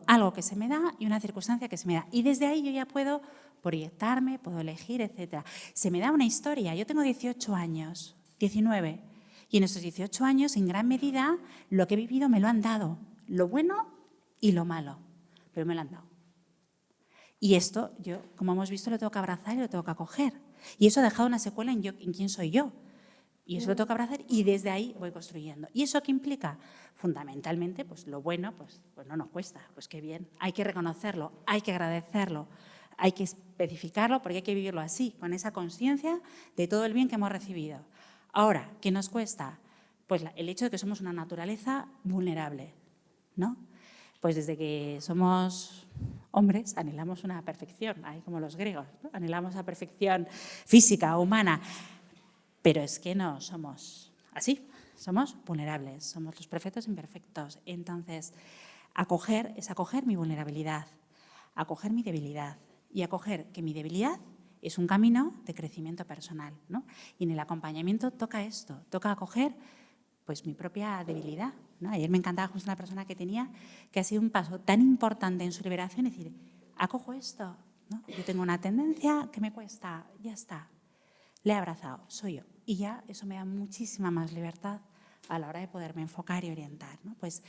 A: algo que se me da y una circunstancia que se me da. Y desde ahí yo ya puedo proyectarme, puedo elegir, etc. Se me da una historia. Yo tengo 18 años, 19, y en esos 18 años, en gran medida, lo que he vivido me lo han dado. Lo bueno y lo malo, pero me lo han dado. Y esto, yo, como hemos visto, lo tengo que abrazar y lo tengo que acoger. Y eso ha dejado una secuela en quién soy yo. Y eso lo tengo que abrazar y desde ahí voy construyendo. ¿Y eso qué implica? Fundamentalmente, pues lo bueno, pues no nos cuesta, pues qué bien. Hay que reconocerlo, hay que agradecerlo, hay que especificarlo porque hay que vivirlo así, con esa conciencia de todo el bien que hemos recibido. Ahora, ¿qué nos cuesta? Pues el hecho de que somos una naturaleza vulnerable, ¿no? Pues desde que somos hombres anhelamos una perfección, ahí como los griegos, ¿no? Anhelamos la perfección física, humana, pero es que no somos así, somos vulnerables, somos los perfectos imperfectos. Entonces, acoger es acoger mi vulnerabilidad, acoger mi debilidad y acoger que mi debilidad es un camino de crecimiento personal, ¿no? Y en el acompañamiento toca esto, toca acoger pues mi propia debilidad, ¿no? Ayer me encantaba justo una persona que tenía que ha sido un paso tan importante en su liberación, es decir, acojo esto, ¿no? Yo tengo una tendencia que me cuesta, ya está, le he abrazado, soy yo. Y ya eso me da muchísima más libertad a la hora de poderme enfocar y orientar, ¿no? Pues,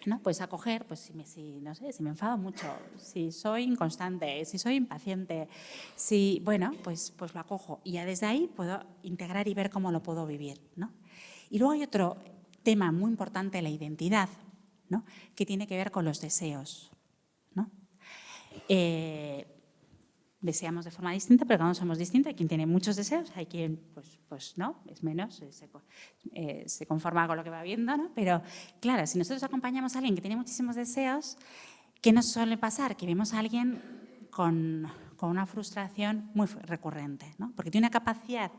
A: ¿no? Pues acoger, pues no sé, si me enfado mucho, si soy inconstante, si soy impaciente, si, bueno, pues lo acojo y ya desde ahí puedo integrar y ver cómo lo puedo vivir, ¿no? Y luego hay otro tema muy importante, la identidad, ¿no? Que tiene que ver con los deseos, ¿no? Deseamos de forma distinta, pero cada uno somos distintos. Hay quien tiene muchos deseos, hay quien pues no, es menos, se conforma con lo que va viendo, ¿no? Pero claro, si nosotros acompañamos a alguien que tiene muchísimos deseos, ¿qué nos suele pasar? Que vemos a alguien con una frustración muy recurrente, ¿no? Porque tiene una capacidad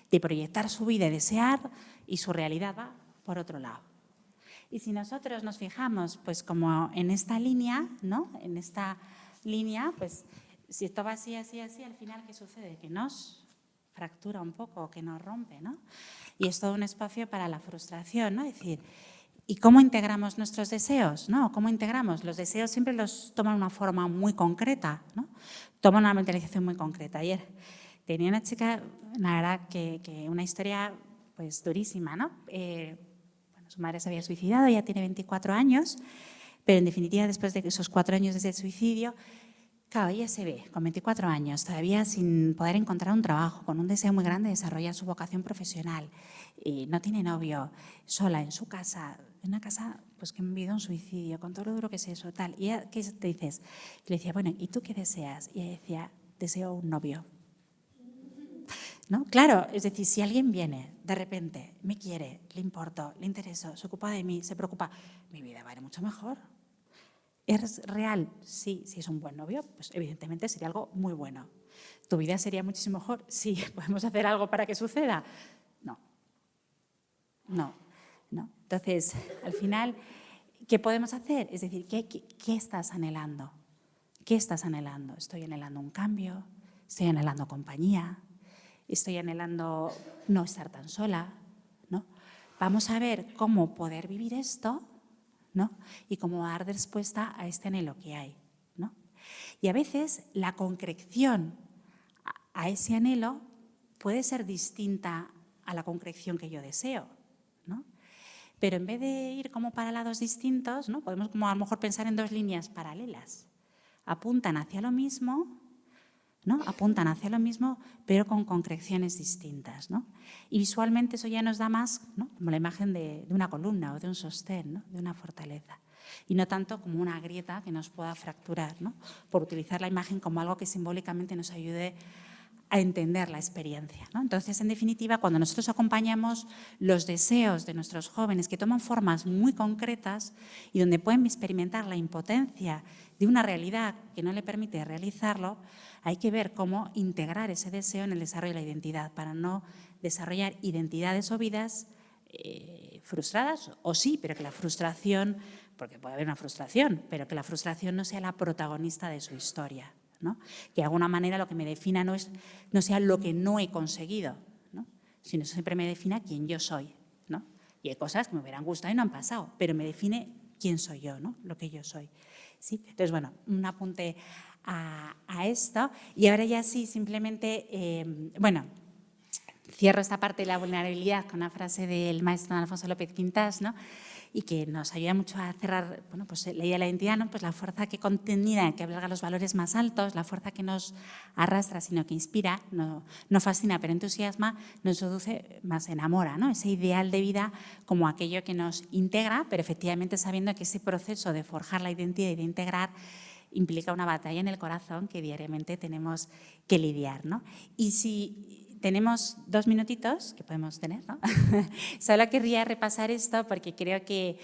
A: de proyectar su vida y desear y su realidad va por otro lado. Y si nosotros nos fijamos pues como en esta línea, ¿no? En esta línea, pues si esto va así, así, así, al final, ¿qué sucede? Que nos fractura un poco, que nos rompe, ¿no? Y es todo un espacio para la frustración, ¿no? Es decir, ¿y cómo integramos nuestros deseos? ¿No? ¿Cómo integramos? Los deseos siempre los toman una forma muy concreta, ¿no? Toman una mentalización muy concreta. Ayer tenía una chica, la verdad, que una historia pues durísima, ¿no? Su madre se había suicidado, ella tiene 24 años, pero en definitiva, después de esos 4 años desde el suicidio, claro, ella se ve con 24 años, todavía sin poder encontrar un trabajo, con un deseo muy grande de desarrollar su vocación profesional. Y no tiene novio, sola en su casa, en una casa pues, que ha vivido un suicidio, con todo lo duro que es eso, tal. Y ella, ¿qué te dices? Y le decía, bueno, ¿y tú qué deseas? Y ella decía, deseo un novio. ¿No? Claro, es decir, si alguien viene de repente, me quiere, le importo, le intereso, se ocupa de mí, se preocupa, mi vida va a ir mucho mejor. ¿Es real? Sí, si es un buen novio, pues evidentemente sería algo muy bueno. ¿Tu vida sería muchísimo mejor? Sí, ¿podemos hacer algo para que suceda? No. Entonces, al final, ¿qué podemos hacer? Es decir, ¿qué estás anhelando? ¿Qué estás anhelando? ¿Estoy anhelando un cambio? ¿Estoy anhelando compañía? ¿Estoy anhelando no estar tan sola? ¿No? Vamos a ver cómo poder vivir esto, ¿no? Y cómo dar respuesta a este anhelo que hay, ¿no? Y a veces la concreción a ese anhelo puede ser distinta a la concreción que yo deseo, ¿no? Pero en vez de ir como para lados distintos, ¿no? Podemos como a lo mejor pensar en 2 líneas paralelas. Apuntan hacia lo mismo, ¿no? Apuntan hacia lo mismo, pero con concreciones distintas, ¿no? Y visualmente eso ya nos da más, ¿no? Como la imagen de una columna o de un sostén, ¿no? De una fortaleza. Y no tanto como una grieta que nos pueda fracturar, ¿no? Por utilizar la imagen como algo que simbólicamente nos ayude a entender la experiencia, ¿no? Entonces, en definitiva, cuando nosotros acompañamos los deseos de nuestros jóvenes que toman formas muy concretas y donde pueden experimentar la impotencia de una realidad que no le permite realizarlo, hay que ver cómo integrar ese deseo en el desarrollo de la identidad para no desarrollar identidades o vidas frustradas, o sí, pero que la frustración, porque puede haber una frustración, pero que la frustración no sea la protagonista de su historia, ¿no? Que de alguna manera lo que me defina no sea lo que no he conseguido, ¿no? Sino siempre me defina quién yo soy, ¿no? Y hay cosas que me hubieran gustado y no han pasado, pero me define quién soy yo, ¿no? Lo que yo soy. ¿Sí? Entonces, bueno, un apunte a esto. Y ahora ya sí, simplemente, bueno, cierro esta parte de la vulnerabilidad con una frase del maestro Alfonso López Quintás, ¿no? Y que nos ayuda mucho a cerrar, bueno, pues la idea de la identidad, ¿no? Pues la fuerza que contenida, que alberga los valores más altos, la fuerza que nos arrastra, sino que inspira, no fascina, pero entusiasma, nos seduce, más enamora, ¿no? Ese ideal de vida como aquello que nos integra, pero efectivamente sabiendo que ese proceso de forjar la identidad y de integrar implica una batalla en el corazón que diariamente tenemos que lidiar, ¿no? Y si tenemos 2 minutitos que podemos tener, ¿no? Solo querría repasar esto porque creo que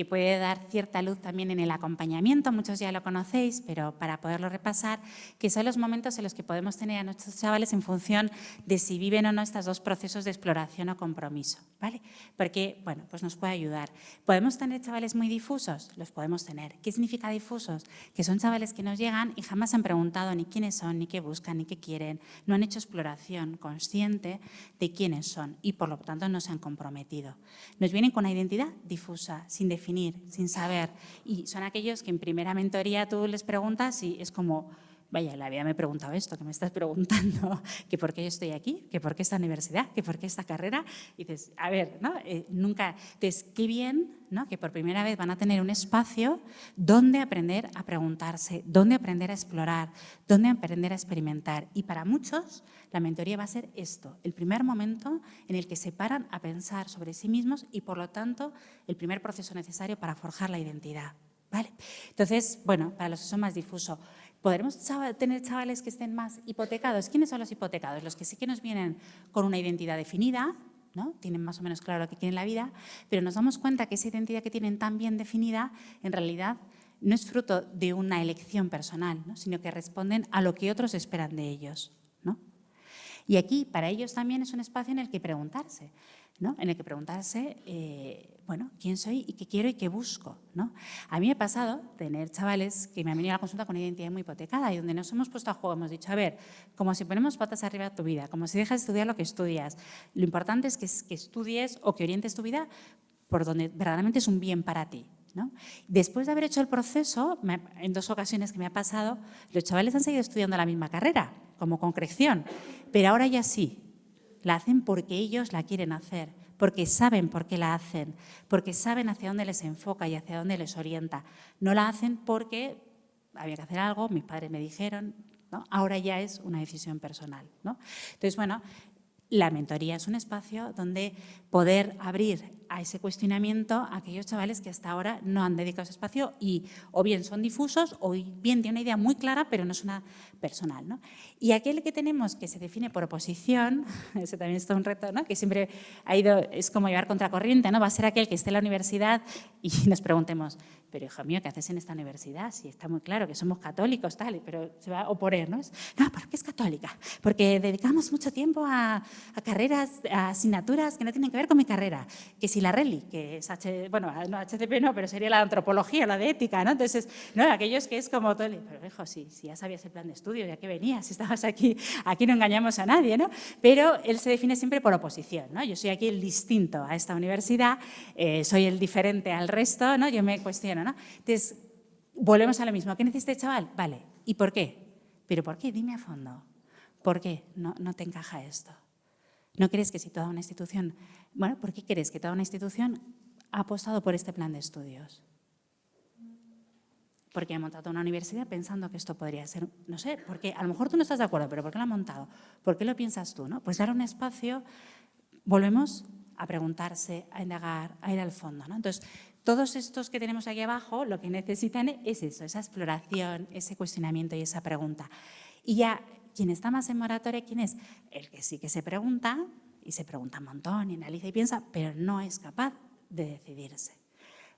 A: puede dar cierta luz también en el acompañamiento. Muchos ya lo conocéis, pero para poderlo repasar, que son los momentos en los que podemos tener a nuestros chavales en función de si viven o no estos 2 procesos de exploración o compromiso, ¿vale? Porque, bueno, pues nos puede ayudar. ¿Podemos tener chavales muy difusos? Los podemos tener. ¿Qué significa difusos? Que son chavales que nos llegan y jamás han preguntado ni quiénes son, ni qué buscan, ni qué quieren. No han hecho exploración consciente de quiénes son y, por lo tanto, no se han comprometido. Nos vienen con una identidad difusa, sin definir, sin saber, y son aquellos que en primera mentoría tú les preguntas y es como, vaya, en la vida me he preguntado esto, que me estás preguntando, que por qué yo estoy aquí, que por qué esta universidad, que por qué esta carrera, y dices, a ver, ¿no? Nunca, entonces, qué bien, ¿no? Que por primera vez van a tener un espacio donde aprender a preguntarse, donde aprender a explorar, donde aprender a experimentar, y para muchos la mentoría va a ser esto, el primer momento en el que se paran a pensar sobre sí mismos y, por lo tanto, el primer proceso necesario para forjar la identidad, ¿vale? Entonces, bueno, para los que son más difusos, ¿podremos tener chavales que estén más hipotecados? ¿Quiénes son los hipotecados? Los que sí que nos vienen con una identidad definida, ¿no? Tienen más o menos claro lo que quieren en la vida, pero nos damos cuenta que esa identidad que tienen tan bien definida, en realidad, no es fruto de una elección personal, ¿no? Sino que responden a lo que otros esperan de ellos, ¿no? Y aquí, para ellos también es un espacio en el que preguntarse, ¿no? En el que preguntarse, bueno, quién soy y qué quiero y qué busco, ¿no? A mí me ha pasado tener chavales que me han venido a la consulta con una identidad muy hipotecada y donde nos hemos puesto a juego, hemos dicho, a ver, como si ponemos patas arriba a tu vida, como si dejas de estudiar lo que estudias. Lo importante es que estudies o que orientes tu vida por donde verdaderamente es un bien para ti, ¿no? Después de haber hecho el proceso, en 2 ocasiones que me ha pasado, los chavales han seguido estudiando la misma carrera, como concreción, pero ahora ya sí, la hacen porque ellos la quieren hacer, porque saben por qué la hacen, porque saben hacia dónde les enfoca y hacia dónde les orienta. No la hacen porque había que hacer algo, mis padres me dijeron, ¿no? Ahora ya es una decisión personal, ¿no? Entonces, bueno, la mentoría es un espacio donde poder abrir a ese cuestionamiento a aquellos chavales que hasta ahora no han dedicado ese espacio y o bien son difusos o bien tienen una idea muy clara pero no es una personal, ¿no? Y aquel que tenemos que se define por oposición, ese también es todo un reto, ¿no? Que siempre ha ido, es como llevar contracorriente, ¿no? Va a ser aquel que esté en la universidad y nos preguntemos, pero hijo mío, ¿qué haces en esta universidad? Si está muy claro que somos católicos, tal, pero se va a oponer, ¿no? No, ¿por qué es católica? Porque dedicamos mucho tiempo a carreras, a asignaturas que no tienen que ver con mi carrera, que si la RELI, que es bueno, no HCP no, pero sería la antropología, la de ética, ¿no? Entonces, no, aquellos que es como todo, pero hijo, si ya sabías el plan de estudio, ya que venías, si estabas aquí no engañamos a nadie, ¿no? Pero él se define siempre por oposición, ¿no? Yo soy aquí el distinto a esta universidad, soy el diferente al resto, ¿no? Yo me cuestiono, ¿no? Entonces, volvemos a lo mismo. ¿Qué necesita este chaval? Vale, ¿y por qué? ¿Pero por qué? Dime a fondo. ¿Por qué no te encaja esto? ¿No crees que si toda una institución, bueno, ¿por qué crees que toda una institución ha apostado por este plan de estudios? Porque ha montado una universidad pensando que esto podría ser, no sé, porque a lo mejor tú no estás de acuerdo, pero ¿por qué lo ha montado? ¿Por qué lo piensas tú, no? Pues dar un espacio, volvemos a preguntarse, a indagar, a ir al fondo, ¿no? Entonces, todos estos que tenemos aquí abajo, lo que necesitan es eso, esa exploración, ese cuestionamiento y esa pregunta. Y ya, quien está más en moratoria, ¿quién es? El que sí que se pregunta, y se pregunta un montón, y analiza y piensa, pero no es capaz de decidirse.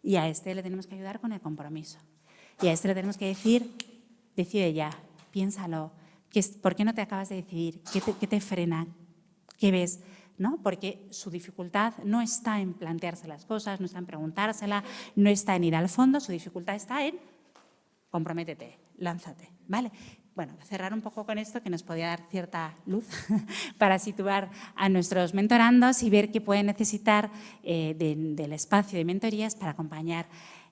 A: Y a este le tenemos que ayudar con el compromiso. Y a este le tenemos que decir, decide ya, piénsalo, ¿por qué no te acabas de decidir? ¿Qué te frena? ¿Qué ves? ¿No? Porque su dificultad no está en plantearse las cosas, no está en preguntársela, no está en ir al fondo, su dificultad está en comprométete, lánzate, ¿vale? Bueno, cerrar un poco con esto que nos podía dar cierta luz para situar a nuestros mentorandos y ver qué pueden necesitar del espacio de mentorías para acompañar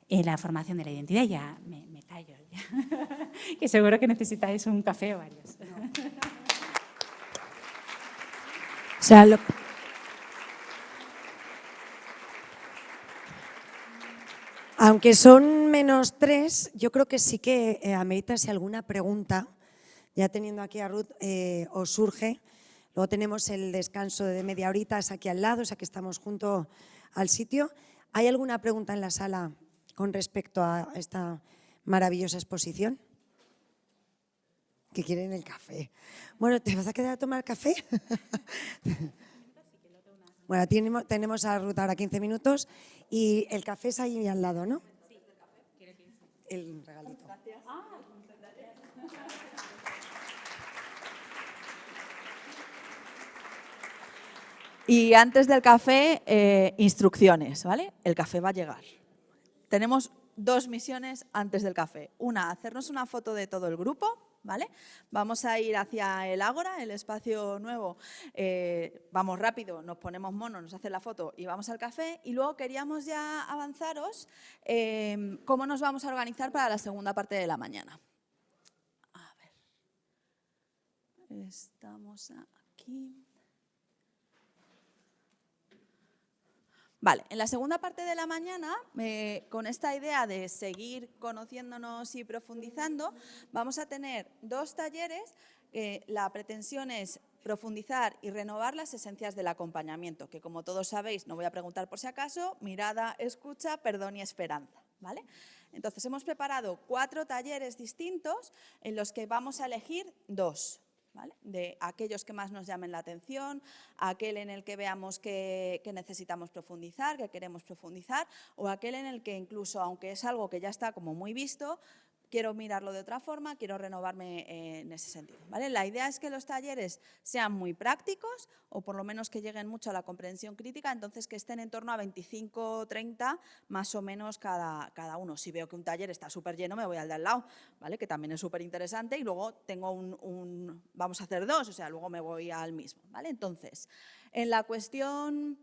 A: en la formación de la identidad. Ya me callo, ya. Que seguro que necesitáis un café o varios.
D: O sea, aunque son -3, yo creo que sí que amerita si alguna pregunta, ya teniendo aquí a Ruth, os surge. Luego tenemos el descanso de media horita, es aquí al lado, o sea que estamos junto al sitio. ¿Hay alguna pregunta en la sala con respecto a esta maravillosa exposición? que quieren el café. Bueno, ¿te vas a quedar a tomar café? Bueno, tenemos a Ruth ahora 15 minutos y el café es ahí al lado, ¿no? Sí. El regalito. Gracias.
E: Y antes del café, instrucciones, ¿vale? El café va a llegar. Tenemos 2 misiones antes del café. Una, hacernos una foto de todo el grupo, ¿vale? Vamos a ir hacia el Ágora, el espacio nuevo. Vamos rápido, nos ponemos monos, nos hacen la foto y vamos al café. Y luego queríamos ya avanzaros cómo nos vamos a organizar para la segunda parte de la mañana. A ver. Estamos aquí. Vale, en la segunda parte de la mañana, con esta idea de seguir conociéndonos y profundizando, vamos a tener 2 talleres. La pretensión es profundizar y renovar las esencias del acompañamiento, que como todos sabéis, no voy a preguntar por si acaso, mirada, escucha, perdón y esperanza, ¿vale? Entonces, hemos preparado 4 talleres distintos en los que vamos a elegir 2. ¿Vale? De aquellos que más nos llamen la atención, aquel en el que veamos que necesitamos profundizar, que queremos profundizar, o aquel en el que incluso, aunque es algo que ya está como muy visto, quiero mirarlo de otra forma, quiero renovarme en ese sentido, ¿vale? La idea es que los talleres sean muy prácticos o por lo menos que lleguen mucho a la comprensión crítica, entonces que estén en torno a 25 o 30 más o menos cada uno. Si veo que un taller está súper lleno, me voy al de al lado, ¿vale? Que también es súper interesante y luego tengo vamos a hacer 2, o sea, luego me voy al mismo, ¿vale? Entonces, en la cuestión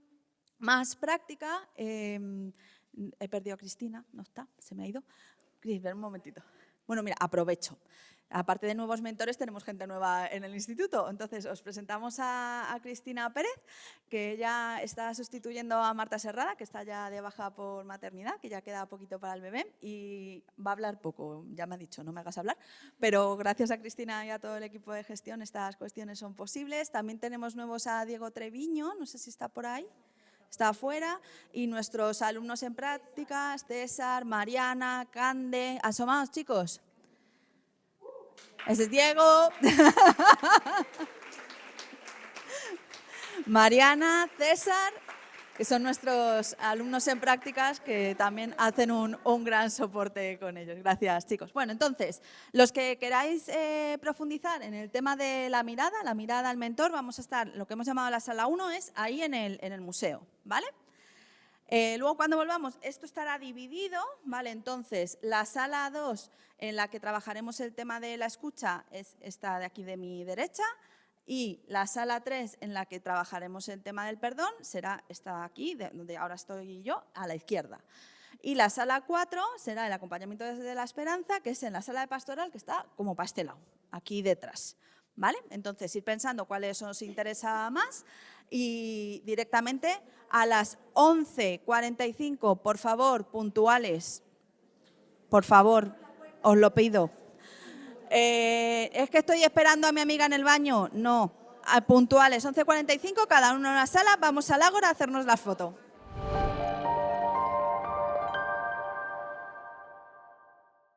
E: más práctica, he perdido a Cristina, no está, se me ha ido. Cris, ven un momentito. Bueno, mira, aprovecho. Aparte de nuevos mentores, tenemos gente nueva en el instituto. Entonces, os presentamos a Cristina Pérez, que ella está sustituyendo a Marta Serrada, que está ya de baja por maternidad, que ya queda poquito para el bebé y va a hablar poco. Ya me ha dicho, no me hagas hablar, pero gracias a Cristina y a todo el equipo de gestión estas cuestiones son posibles. También tenemos nuevos a Diego Treviño, no sé si está por ahí. Está afuera, y nuestros alumnos en prácticas, César, Mariana, Cande. Asomaos, chicos. Ese es Diego. Mariana, César, que son nuestros alumnos en prácticas que también hacen un gran soporte con ellos. Gracias, chicos. Bueno, entonces, los que queráis profundizar en el tema de la mirada al mentor, vamos a estar, lo que hemos llamado la sala 1 es ahí en el museo, ¿vale? Luego, cuando volvamos, esto estará dividido, ¿vale? Entonces, la sala 2, en la que trabajaremos el tema de la escucha, es esta de aquí de mi derecha, y la sala 3, en la que trabajaremos el tema del perdón, será esta aquí, donde ahora estoy yo, a la izquierda. Y la sala 4 será el acompañamiento desde la esperanza, que es en la sala de pastoral, que está como para este lado, aquí detrás, ¿vale? Entonces, ir pensando cuáles os interesa más y directamente a las 11:45, por favor, puntuales, por favor, os lo pido. ¿Es que estoy esperando a mi amiga en el baño? No, puntuales, 11:45, cada uno en la sala, vamos al Ágora a hacernos la foto.